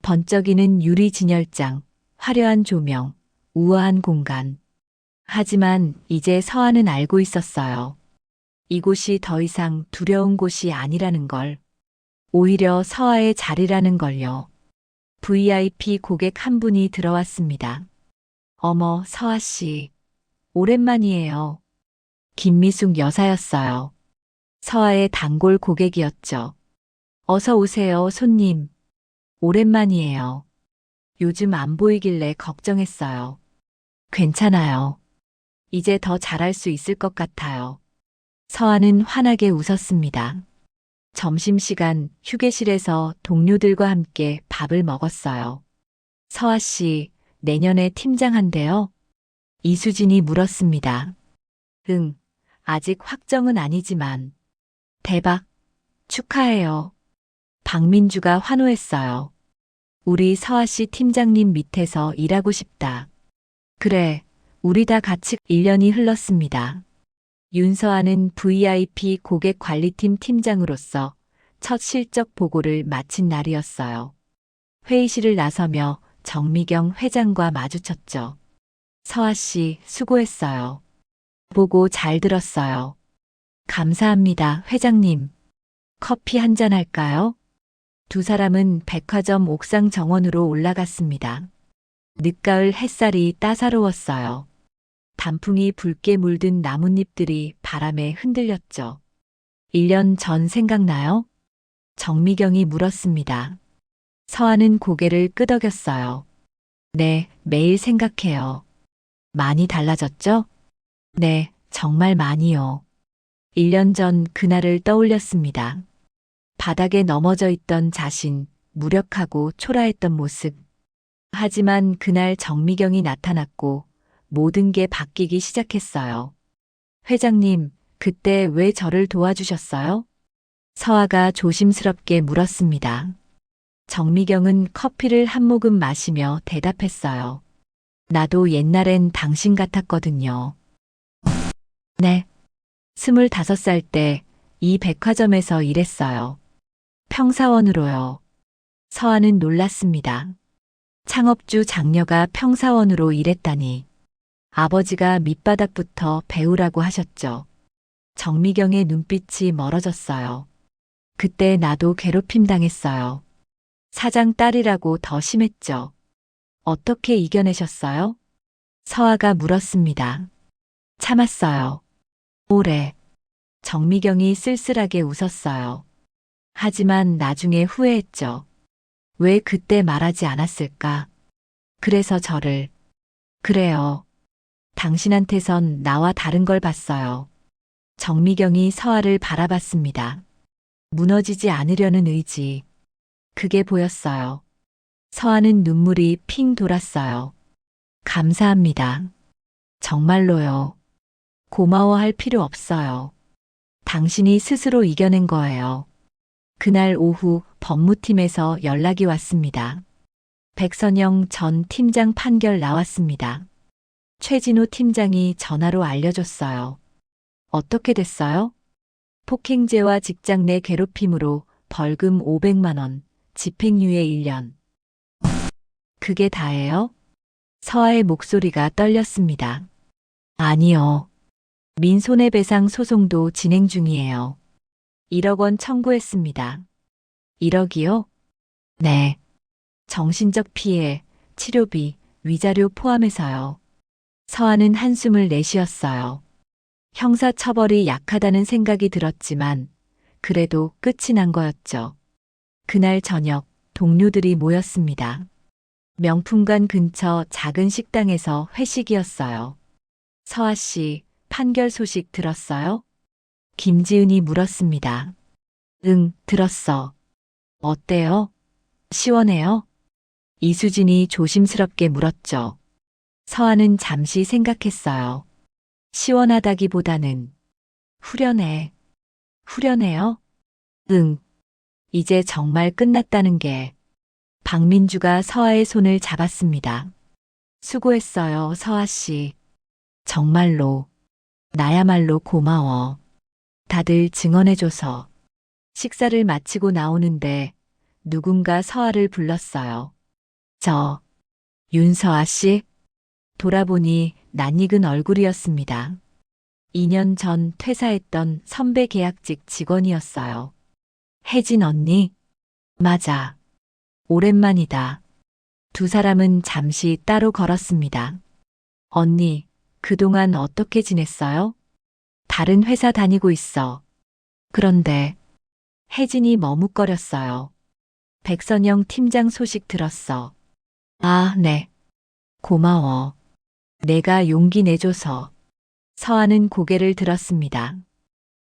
번쩍이는 유리 진열장, 화려한 조명, 우아한 공간. 하지만 이제 서아는 알고 있었어요. 이곳이 더 이상 두려운 곳이 아니라는 걸. 오히려 서아의 자리라는 걸요. VIP 고객 한 분이 들어왔습니다. 어머, 서아 씨. 오랜만이에요. 김미숙 여사였어요. 서아의 단골 고객이었죠. 어서 오세요, 손님. 오랜만이에요. 요즘 안 보이길래 걱정했어요. 괜찮아요. 이제 더 잘할 수 있을 것 같아요. 서아는 환하게 웃었습니다. 점심시간 휴게실에서 동료들과 함께 밥을 먹었어요. 서아 씨, 내년에 팀장한대요? 이수진이 물었습니다. 응, 아직 확정은 아니지만. 대박, 축하해요. 박민주가 환호했어요. 우리 서아 씨 팀장님 밑에서 일하고 싶다. 그래, 우리 다 같이 1년이 흘렀습니다. 윤서아는 VIP 고객 관리팀 팀장으로서 첫 실적 보고를 마친 날이었어요. 회의실을 나서며 정미경 회장과 마주쳤죠. 서아 씨, 수고했어요. 보고 잘 들었어요. 감사합니다, 회장님. 커피 한잔 할까요? 두 사람은 백화점 옥상 정원으로 올라갔습니다. 늦가을 햇살이 따사로웠어요. 단풍이 붉게 물든 나뭇잎들이 바람에 흔들렸죠. 1년 전 생각나요? 정미경이 물었습니다. 서아는 고개를 끄덕였어요. 네, 매일 생각해요. 많이 달라졌죠? 네, 정말 많이요. 1년 전 그날을 떠올렸습니다. 바닥에 넘어져 있던 자신, 무력하고 초라했던 모습. 하지만 그날 정미경이 나타났고 모든 게 바뀌기 시작했어요. 회장님, 그때 왜 저를 도와주셨어요? 서아가 조심스럽게 물었습니다. 정미경은 커피를 한 모금 마시며 대답했어요. 나도 옛날엔 당신 같았거든요. 네. 25살 때 이 백화점에서 일했어요. 평사원으로요. 서아는 놀랐습니다. 창업주 장녀가 평사원으로 일했다니. 아버지가 밑바닥부터 배우라고 하셨죠. 정미경의 눈빛이 멀어졌어요. 그때 나도 괴롭힘 당했어요. 사장 딸이라고 더 심했죠. 어떻게 이겨내셨어요? 서아가 물었습니다. 참았어요. 오래. 정미경이 쓸쓸하게 웃었어요. 하지만 나중에 후회했죠. 왜 그때 말하지 않았을까? 그래서 저를. 그래요. 당신한테선 나와 다른 걸 봤어요. 정미경이 서아를 바라봤습니다. 무너지지 않으려는 의지. 그게 보였어요. 서아는 눈물이 핑 돌았어요. 감사합니다. 정말로요. 고마워할 필요 없어요. 당신이 스스로 이겨낸 거예요. 그날 오후 법무팀에서 연락이 왔습니다. 백선영 전 팀장 판결 나왔습니다. 최진우 팀장이 전화로 알려줬어요. 어떻게 됐어요? 폭행죄와 직장 내 괴롭힘으로 벌금 500만 원, 집행유예 1년. 그게 다예요? 서아의 목소리가 떨렸습니다. 아니요. 민손해배상 소송도 진행 중이에요. 1억 원 청구했습니다. 1억이요? 네. 정신적 피해, 치료비, 위자료 포함해서요. 서아는 한숨을 내쉬었어요. 형사처벌이 약하다는 생각이 들었지만 그래도 끝이 난 거였죠. 그날 저녁 동료들이 모였습니다. 명품관 근처 작은 식당에서 회식이었어요. 서아 씨, 판결 소식 들었어요? 김지은이 물었습니다. 응, 들었어. 어때요? 시원해요? 이수진이 조심스럽게 물었죠. 서아는 잠시 생각했어요. 시원하다기보다는 후련해. 후련해요? 응. 이제 정말 끝났다는 게. 박민주가 서아의 손을 잡았습니다. 수고했어요, 서아 씨. 정말로. 나야말로 고마워. 다들 증언해줘서. 식사를 마치고 나오는데 누군가 서아를 불렀어요. 저, 윤서아 씨? 돌아보니 낯익은 얼굴이었습니다. 2년 전 퇴사했던 선배 계약직 직원이었어요. 혜진 언니? 맞아. 오랜만이다. 두 사람은 잠시 따로 걸었습니다. 언니, 그동안 어떻게 지냈어요? 다른 회사 다니고 있어. 그런데 혜진이 머뭇거렸어요. 백선영 팀장 소식 들었어. 아, 네. 고마워. 내가 용기 내줘서. 서아는 고개를 들었습니다.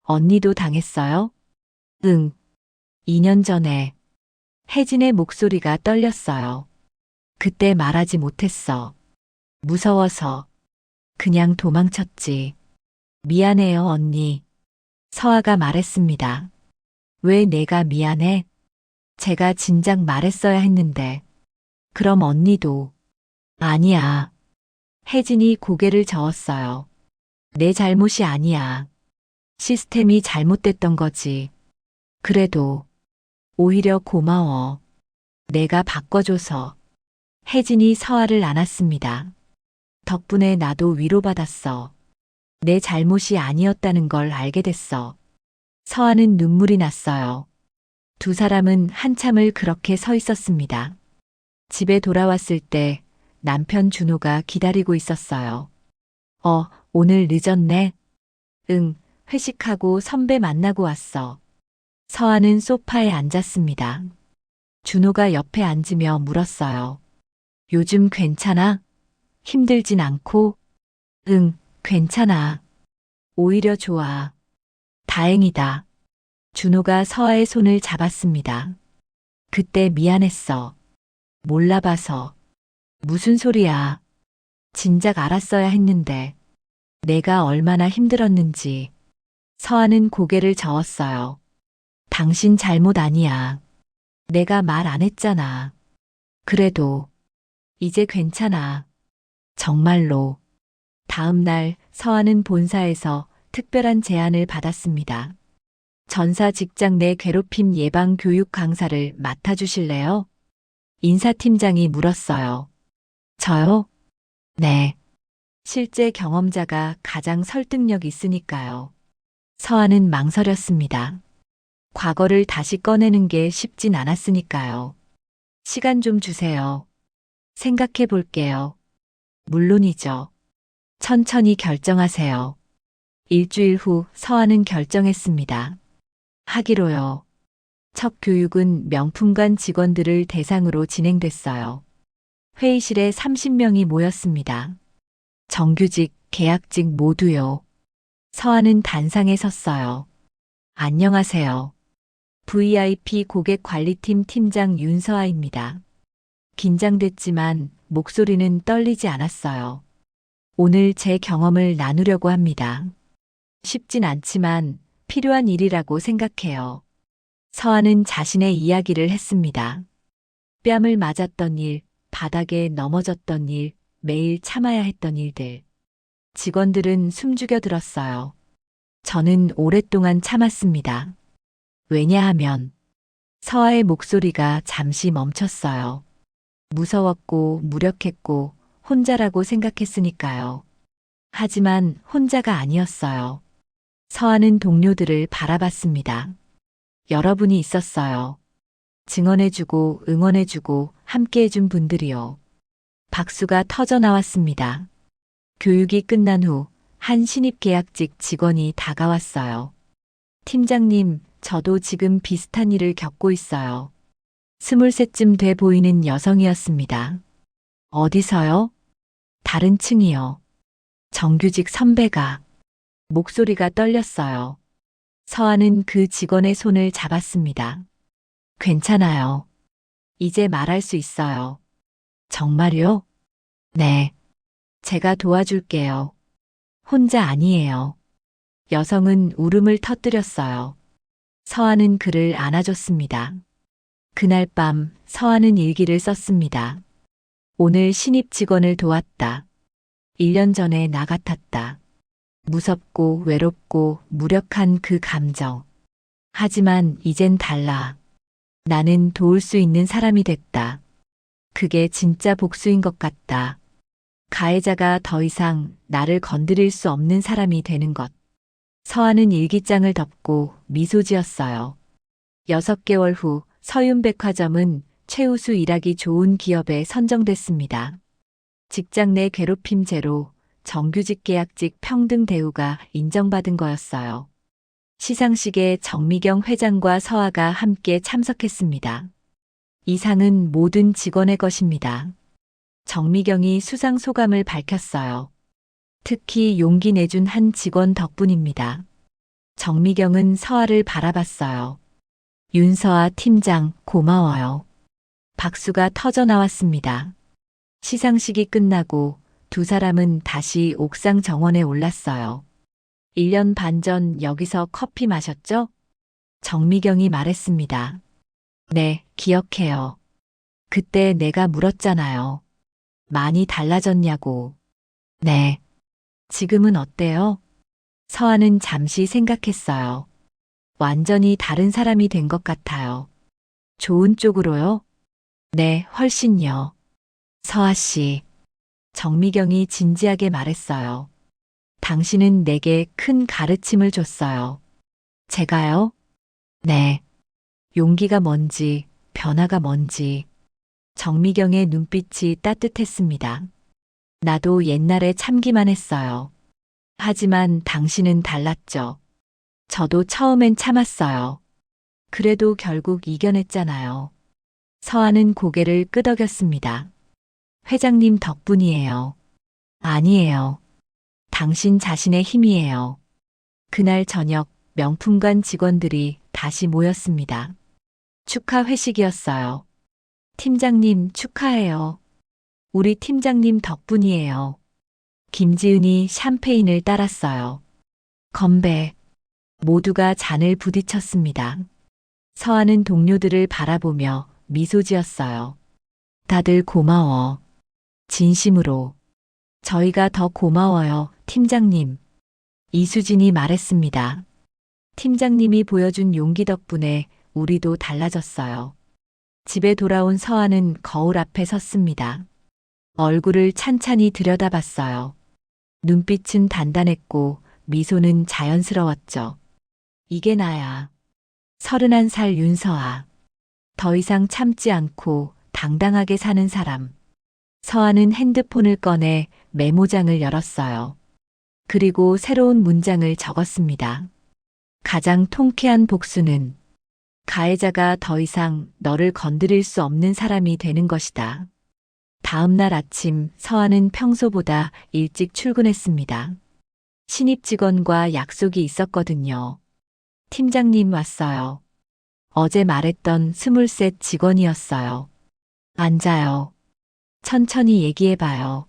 언니도 당했어요? 응. 2년 전에. 혜진의 목소리가 떨렸어요. 그때 말하지 못했어. 무서워서. 그냥 도망쳤지. 미안해요, 언니. 서아가 말했습니다. 왜 내가 미안해? 제가 진작 말했어야 했는데. 그럼 언니도. 아니야. 혜진이 고개를 저었어요. 내 잘못이 아니야. 시스템이 잘못됐던 거지. 그래도 오히려 고마워. 내가 바꿔줘서. 혜진이 서아를 안았습니다. 덕분에 나도 위로받았어. 내 잘못이 아니었다는 걸 알게 됐어. 서아는 눈물이 났어요. 두 사람은 한참을 그렇게 서 있었습니다. 집에 돌아왔을 때 남편 준호가 기다리고 있었어요. 오늘 늦었네. 응, 회식하고 선배 만나고 왔어. 서아는 소파에 앉았습니다. 준호가 옆에 앉으며 물었어요. 요즘 괜찮아? 힘들진 않고? 응, 괜찮아. 오히려 좋아. 다행이다. 준호가 서아의 손을 잡았습니다. 그때 미안했어. 몰라봐서. 무슨 소리야. 진작 알았어야 했는데. 내가 얼마나 힘들었는지. 서아는 고개를 저었어요. 당신 잘못 아니야. 내가 말 안 했잖아. 그래도 이제 괜찮아. 정말로. 다음 날 서아는 본사에서 특별한 제안을 받았습니다. 전사 직장 내 괴롭힘 예방 교육 강사를 맡아주실래요? 인사팀장이 물었어요. 저요? 네. 실제 경험자가 가장 설득력 있으니까요. 서아는 망설였습니다. 과거를 다시 꺼내는 게 쉽진 않았으니까요. 시간 좀 주세요. 생각해 볼게요. 물론이죠. 천천히 결정하세요. 일주일 후 서아는 결정했습니다. 하기로요. 첫 교육은 명품관 직원들을 대상으로 진행됐어요. 회의실에 30명이 모였습니다. 정규직, 계약직 모두요. 서아는 단상에 섰어요. 안녕하세요. VIP 고객관리팀 팀장 윤서아입니다. 긴장됐지만 목소리는 떨리지 않았어요. 오늘 제 경험을 나누려고 합니다. 쉽진 않지만 필요한 일이라고 생각해요. 서아는 자신의 이야기를 했습니다. 뺨을 맞았던 일, 바닥에 넘어졌던 일, 매일 참아야 했던 일들. 직원들은 숨죽여 들었어요. 저는 오랫동안 참았습니다. 왜냐하면 서아의 목소리가 잠시 멈췄어요. 무서웠고 무력했고 혼자라고 생각했으니까요. 하지만 혼자가 아니었어요. 서아는 동료들을 바라봤습니다. 여러분이 있었어요. 증언해주고 응원해주고 함께해준 분들이요. 박수가 터져 나왔습니다. 교육이 끝난 후 한 신입계약직 직원이 다가왔어요. 팀장님, 저도 지금 비슷한 일을 겪고 있어요. 23쯤 돼 보이는 여성이었습니다. 어디서요? 다른 층이요. 정규직 선배가. 목소리가 떨렸어요. 서아는 그 직원의 손을 잡았습니다. 괜찮아요. 이제 말할 수 있어요. 정말요? 네. 제가 도와줄게요. 혼자 아니에요. 여성은 울음을 터뜨렸어요. 서아는 그를 안아줬습니다. 그날 밤 서아는 일기를 썼습니다. 오늘 신입 직원을 도왔다. 1년 전에 나 같았다. 무섭고 외롭고 무력한 그 감정. 하지만 이젠 달라. 나는 도울 수 있는 사람이 됐다. 그게 진짜 복수인 것 같다. 가해자가 더 이상 나를 건드릴 수 없는 사람이 되는 것. 서아는 일기장을 덮고 미소 지었어요. 6개월 후 서윤백화점은 최우수 일하기 좋은 기업에 선정됐습니다. 직장 내 괴롭힘 제로, 정규직 계약직 평등 대우가 인정받은 거였어요. 시상식에 정미경 회장과 서아가 함께 참석했습니다. 이 상은 모든 직원의 것입니다. 정미경이 수상 소감을 밝혔어요. 특히 용기 내준 한 직원 덕분입니다. 정미경은 서아를 바라봤어요. 윤서아 팀장, 고마워요. 박수가 터져 나왔습니다. 시상식이 끝나고 두 사람은 다시 옥상 정원에 올랐어요. 1년 반 전 여기서 커피 마셨죠? 정미경이 말했습니다. 네, 기억해요. 그때 내가 물었잖아요. 많이 달라졌냐고. 네. 지금은 어때요? 서아는 잠시 생각했어요. 완전히 다른 사람이 된 것 같아요. 좋은 쪽으로요? 네, 훨씬요. 서아 씨. 정미경이 진지하게 말했어요. 당신은 내게 큰 가르침을 줬어요. 제가요? 네. 용기가 뭔지, 변화가 뭔지. 정미경의 눈빛이 따뜻했습니다. 나도 옛날에 참기만 했어요. 하지만 당신은 달랐죠. 저도 처음엔 참았어요. 그래도 결국 이겨냈잖아요. 서아는 고개를 끄덕였습니다. 회장님 덕분이에요. 아니에요. 당신 자신의 힘이에요. 그날 저녁 명품관 직원들이 다시 모였습니다. 축하 회식이었어요. 팀장님 축하해요. 우리 팀장님 덕분이에요. 김지은이 샴페인을 따랐어요. 건배. 모두가 잔을 부딪혔습니다. 서하는 동료들을 바라보며 미소 지었어요. 다들 고마워. 진심으로. 저희가 더 고마워요, 팀장님. 이수진이 말했습니다. 팀장님이 보여준 용기 덕분에 우리도 달라졌어요. 집에 돌아온 서하는 거울 앞에 섰습니다. 얼굴을 찬찬히 들여다봤어요. 눈빛은 단단했고 미소는 자연스러웠죠. 이게 나야. 31살 윤서아. 더 이상 참지 않고 당당하게 사는 사람. 서아는 핸드폰을 꺼내 메모장을 열었어요. 그리고 새로운 문장을 적었습니다. 가장 통쾌한 복수는 가해자가 더 이상 너를 건드릴 수 없는 사람이 되는 것이다. 다음 날 아침 서아는 평소보다 일찍 출근했습니다. 신입 직원과 약속이 있었거든요. 팀장님 왔어요. 어제 말했던 23 직원이었어요. 앉아요. 천천히 얘기해봐요.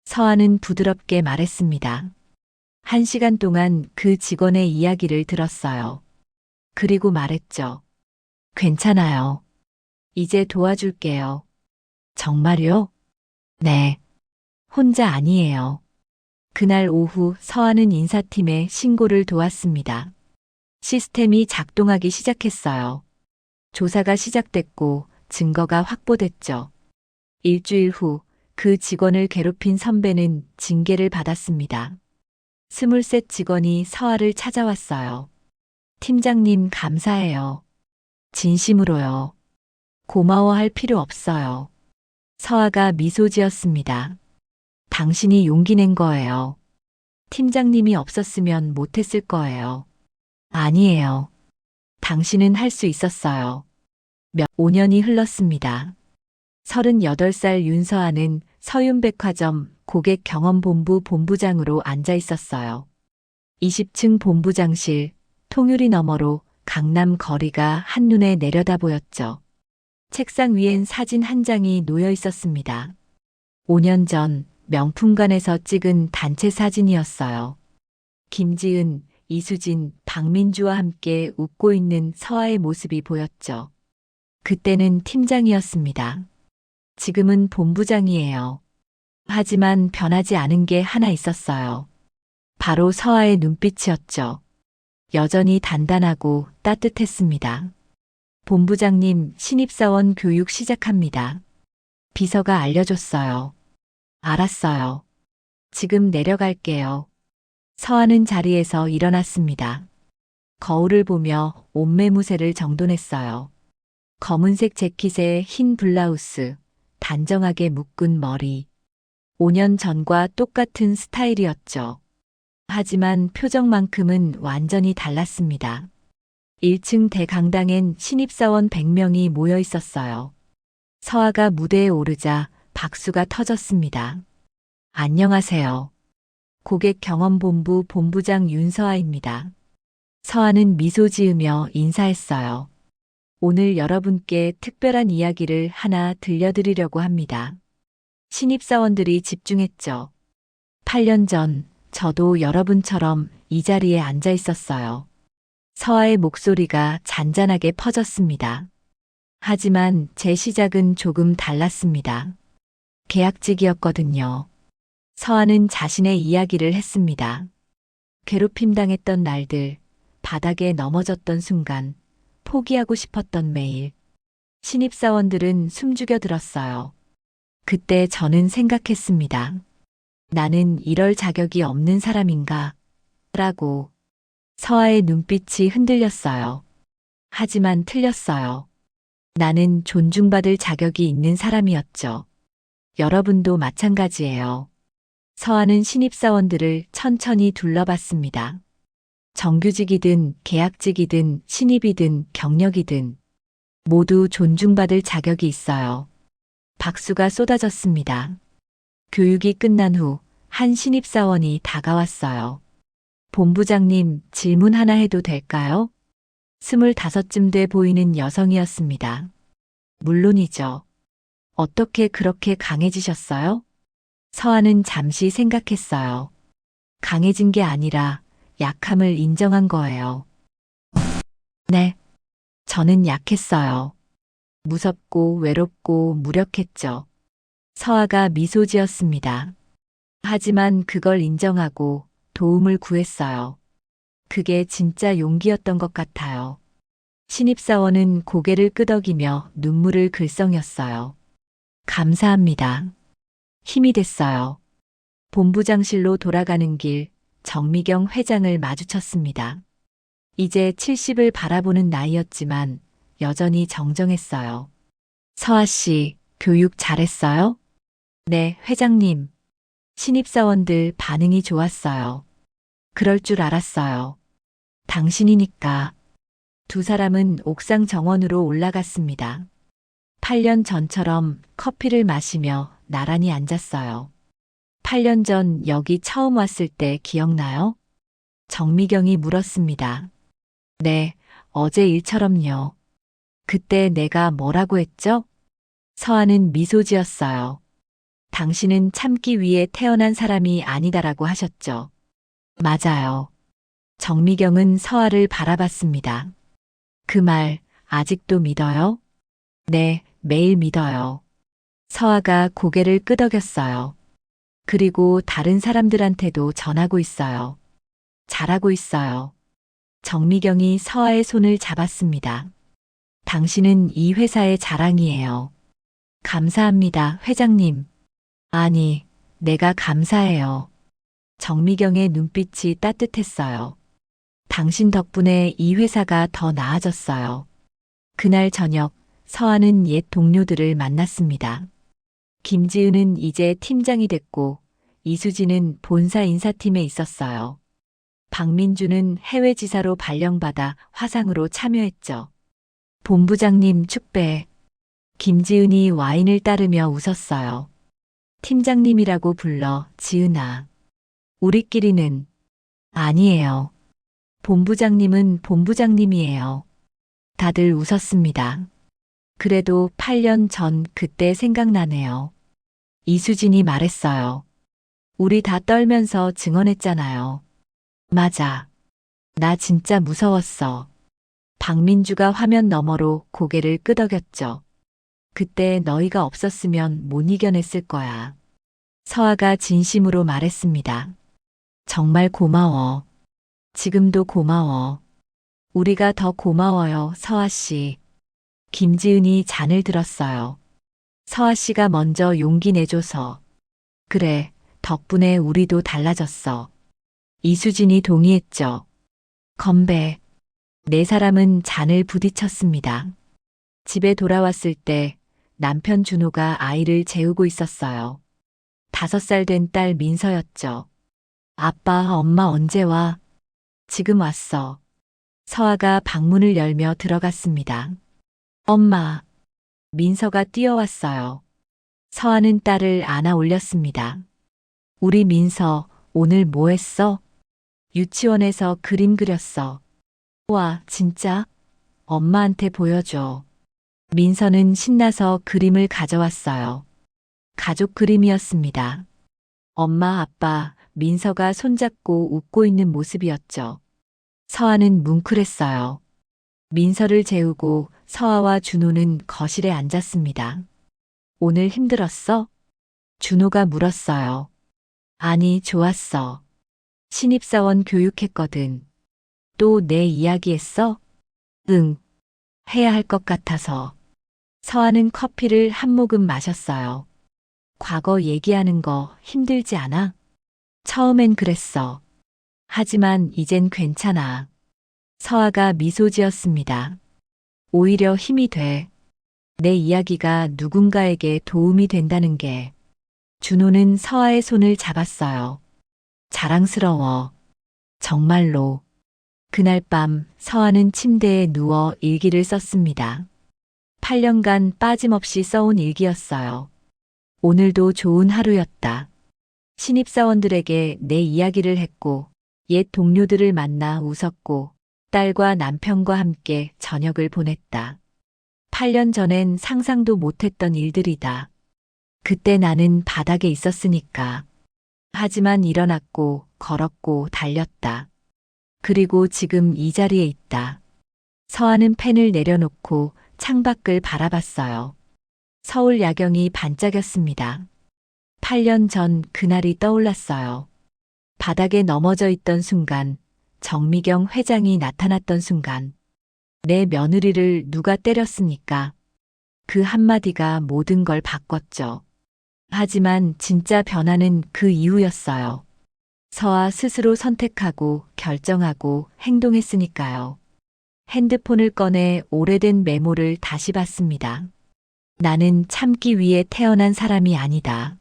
서아는 부드럽게 말했습니다. 1시간 동안 그 직원의 이야기를 들었어요. 그리고 말했죠. 괜찮아요. 이제 도와줄게요. 정말요? 네. 혼자 아니에요. 그날 오후 서아는 인사팀에 신고를 도왔습니다. 시스템이 작동하기 시작했어요. 조사가 시작됐고 증거가 확보됐죠. 일주일 후 그 직원을 괴롭힌 선배는 징계를 받았습니다. 23 직원이 서아를 찾아왔어요. 팀장님 감사해요. 진심으로요. 고마워할 필요 없어요. 서아가 미소 지었습니다. 당신이 용기 낸 거예요. 팀장님이 없었으면 못했을 거예요. 아니에요. 당신은 할 수 있었어요. 5년이 흘렀습니다. 38살 윤서아는 서윤백화점 고객경험본부 본부장으로 앉아 있었어요. 20층 본부장실, 통유리 너머로 강남 거리가 한눈에 내려다 보였죠. 책상 위엔 사진 한 장이 놓여 있었습니다. 5년 전 명품관에서 찍은 단체 사진이었어요. 김지은, 이수진, 박민주와 함께 웃고 있는 서아의 모습이 보였죠. 그때는 팀장이었습니다. 지금은 본부장이에요. 하지만 변하지 않은 게 하나 있었어요. 바로 서아의 눈빛이었죠. 여전히 단단하고 따뜻했습니다. 본부장님, 신입사원 교육 시작합니다. 비서가 알려줬어요. 알았어요. 지금 내려갈게요. 서아는 자리에서 일어났습니다. 거울을 보며 옷매무새를 정돈했어요. 검은색 재킷에 흰 블라우스, 단정하게 묶은 머리. 5년 전과 똑같은 스타일이었죠. 하지만 표정만큼은 완전히 달랐습니다. 1층 대강당엔 신입사원 100명이 모여 있었어요. 서아가 무대에 오르자 박수가 터졌습니다. 안녕하세요. 고객경험본부 본부장 윤서아입니다. 서아는 미소 지으며 인사했어요. 오늘 여러분께 특별한 이야기를 하나 들려드리려고 합니다. 신입사원들이 집중했죠. 8년 전 저도 여러분처럼 이 자리에 앉아 있었어요. 서아의 목소리가 잔잔하게 퍼졌습니다. 하지만 제 시작은 조금 달랐습니다. 계약직이었거든요. 서아는 자신의 이야기를 했습니다. 괴롭힘 당했던 날들, 바닥에 넘어졌던 순간, 포기하고 싶었던 매일. 신입사원들은 숨죽여 들었어요. 그때 저는 생각했습니다. 나는 이럴 자격이 없는 사람인가? 라고. 서아의 눈빛이 흔들렸어요. 하지만 틀렸어요. 나는 존중받을 자격이 있는 사람이었죠. 여러분도 마찬가지예요. 서아는 신입사원들을 천천히 둘러봤습니다. 정규직이든 계약직이든 신입이든 경력이든 모두 존중받을 자격이 있어요. 박수가 쏟아졌습니다. 교육이 끝난 후 한 신입사원이 다가왔어요. 본부장님, 질문 하나 해도 될까요? 25쯤 돼 보이는 여성이었습니다. 물론이죠. 어떻게 그렇게 강해지셨어요? 서한은 잠시 생각했어요. 강해진 게 아니라 약함을 인정한 거예요. 네, 저는 약했어요. 무섭고 외롭고 무력했죠. 서아가 미소 지었습니다. 하지만 그걸 인정하고 도움을 구했어요. 그게 진짜 용기였던 것 같아요. 신입사원은 고개를 끄덕이며 눈물을 글썽였어요. 감사합니다. 힘이 됐어요. 본부장실로 돌아가는 길 정미경 회장을 마주쳤습니다. 이제 70을 바라보는 나이였지만 여전히 정정했어요. 서아 씨, 교육 잘했어요? 네, 회장님. 신입사원들 반응이 좋았어요. 그럴 줄 알았어요. 당신이니까. 두 사람은 옥상 정원으로 올라갔습니다. 8년 전처럼 커피를 마시며 나란히 앉았어요. 8년 전 여기 처음 왔을 때 기억나요? 정미경이 물었습니다. 네, 어제 일처럼요. 그때 내가 뭐라고 했죠? 서아는 미소 지었어요. 당신은 참기 위해 태어난 사람이 아니다라고 하셨죠. 맞아요. 정미경은 서아를 바라봤습니다. 그 말 아직도 믿어요? 네, 매일 믿어요. 서아가 고개를 끄덕였어요. 그리고 다른 사람들한테도 전하고 있어요. 잘하고 있어요. 정미경이 서아의 손을 잡았습니다. 당신은 이 회사의 자랑이에요. 감사합니다, 회장님. 아니, 내가 감사해요. 정미경의 눈빛이 따뜻했어요. 당신 덕분에 이 회사가 더 나아졌어요. 그날 저녁, 서아는 옛 동료들을 만났습니다. 김지은은 이제 팀장이 됐고, 이수진은 본사 인사팀에 있었어요. 박민주는 해외 지사로 발령받아 화상으로 참여했죠. 본부장님 축배. 김지은이 와인을 따르며 웃었어요. 팀장님이라고 불러, 지은아. 우리끼리는 아니에요. 본부장님은 본부장님이에요. 다들 웃었습니다. 그래도 8년 전 그때 생각나네요. 이수진이 말했어요. 우리 다 떨면서 증언했잖아요. 맞아. 나 진짜 무서웠어. 박민주가 화면 너머로 고개를 끄덕였죠. 그때 너희가 없었으면 못 이겨냈을 거야. 서아가 진심으로 말했습니다. 정말 고마워. 지금도 고마워. 우리가 더 고마워요, 서아 씨. 김지은이 잔을 들었어요. 서아 씨가 먼저 용기 내줘서. 그래, 덕분에 우리도 달라졌어. 이수진이 동의했죠. 건배. 네 사람은 잔을 부딪혔습니다. 집에 돌아왔을 때 남편 준호가 아이를 재우고 있었어요. 5살 된 딸 민서였죠. 아빠, 엄마 언제 와? 지금 왔어. 서아가 방문을 열며 들어갔습니다. 엄마. 민서가 뛰어왔어요. 서아는 딸을 안아 올렸습니다. 우리 민서, 오늘 뭐 했어? 유치원에서 그림 그렸어. 와, 진짜? 엄마한테 보여줘. 민서는 신나서 그림을 가져왔어요. 가족 그림이었습니다. 엄마, 아빠, 민서가 손잡고 웃고 있는 모습이었죠. 서아는 뭉클했어요. 민서를 재우고 서아와 준호는 거실에 앉았습니다. 오늘 힘들었어? 준호가 물었어요. 아니, 좋았어. 신입사원 교육했거든. 또 내 이야기 했어? 응. 해야 할 것 같아서. 서아는 커피를 한 모금 마셨어요. 과거 얘기하는 거 힘들지 않아? 처음엔 그랬어. 하지만 이젠 괜찮아. 서아가 미소 지었습니다. 오히려 힘이 돼. 내 이야기가 누군가에게 도움이 된다는 게. 준호는 서아의 손을 잡았어요. 자랑스러워. 정말로. 그날 밤 서아는 침대에 누워 일기를 썼습니다. 8년간 빠짐없이 써온 일기였어요. 오늘도 좋은 하루였다. 신입사원들에게 내 이야기를 했고, 옛 동료들을 만나 웃었고, 딸과 남편과 함께 저녁을 보냈다. 8년 전엔 상상도 못했던 일들이다. 그때 나는 바닥에 있었으니까. 하지만 일어났고, 걸었고, 달렸다. 그리고 지금 이 자리에 있다. 서아는 펜을 내려놓고 창밖을 바라봤어요. 서울 야경이 반짝였습니다. 8년 전 그날이 떠올랐어요. 바닥에 넘어져 있던 순간, 정미경 회장이 나타났던 순간, 내 며느리를 누가 때렸습니까? 그 한마디가 모든 걸 바꿨죠. 하지만 진짜 변화는 그 이후였어요. 서아 스스로 선택하고 결정하고 행동했으니까요. 핸드폰을 꺼내 오래된 메모를 다시 봤습니다. 나는 참기 위해 태어난 사람이 아니다.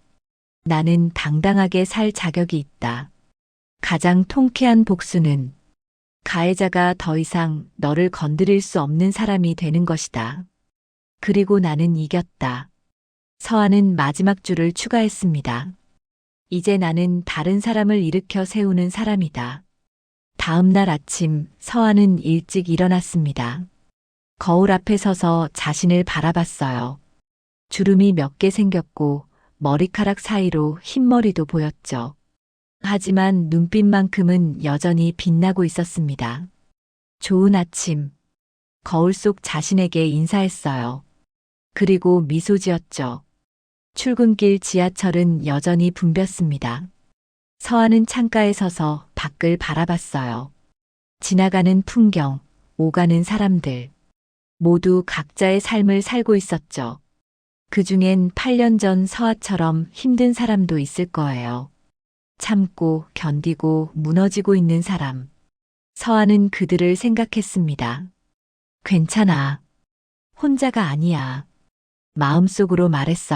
나는 당당하게 살 자격이 있다. 가장 통쾌한 복수는 가해자가 더 이상 너를 건드릴 수 없는 사람이 되는 것이다. 그리고 나는 이겼다. 서아는 마지막 줄을 추가했습니다. 이제 나는 다른 사람을 일으켜 세우는 사람이다. 다음 날 아침 서아는 일찍 일어났습니다. 거울 앞에 서서 자신을 바라봤어요. 주름이 몇 개 생겼고 머리카락 사이로 흰머리도 보였죠. 하지만 눈빛만큼은 여전히 빛나고 있었습니다. 좋은 아침. 거울 속 자신에게 인사했어요. 그리고 미소 지었죠. 출근길 지하철은 여전히 붐볐습니다. 서아는 창가에 서서 밖을 바라봤어요. 지나가는 풍경, 오가는 사람들. 모두 각자의 삶을 살고 있었죠. 그 중엔 8년 전 서아처럼 힘든 사람도 있을 거예요. 참고, 견디고, 무너지고 있는 사람. 서아는 그들을 생각했습니다. 괜찮아. 혼자가 아니야. 마음속으로 말했어요.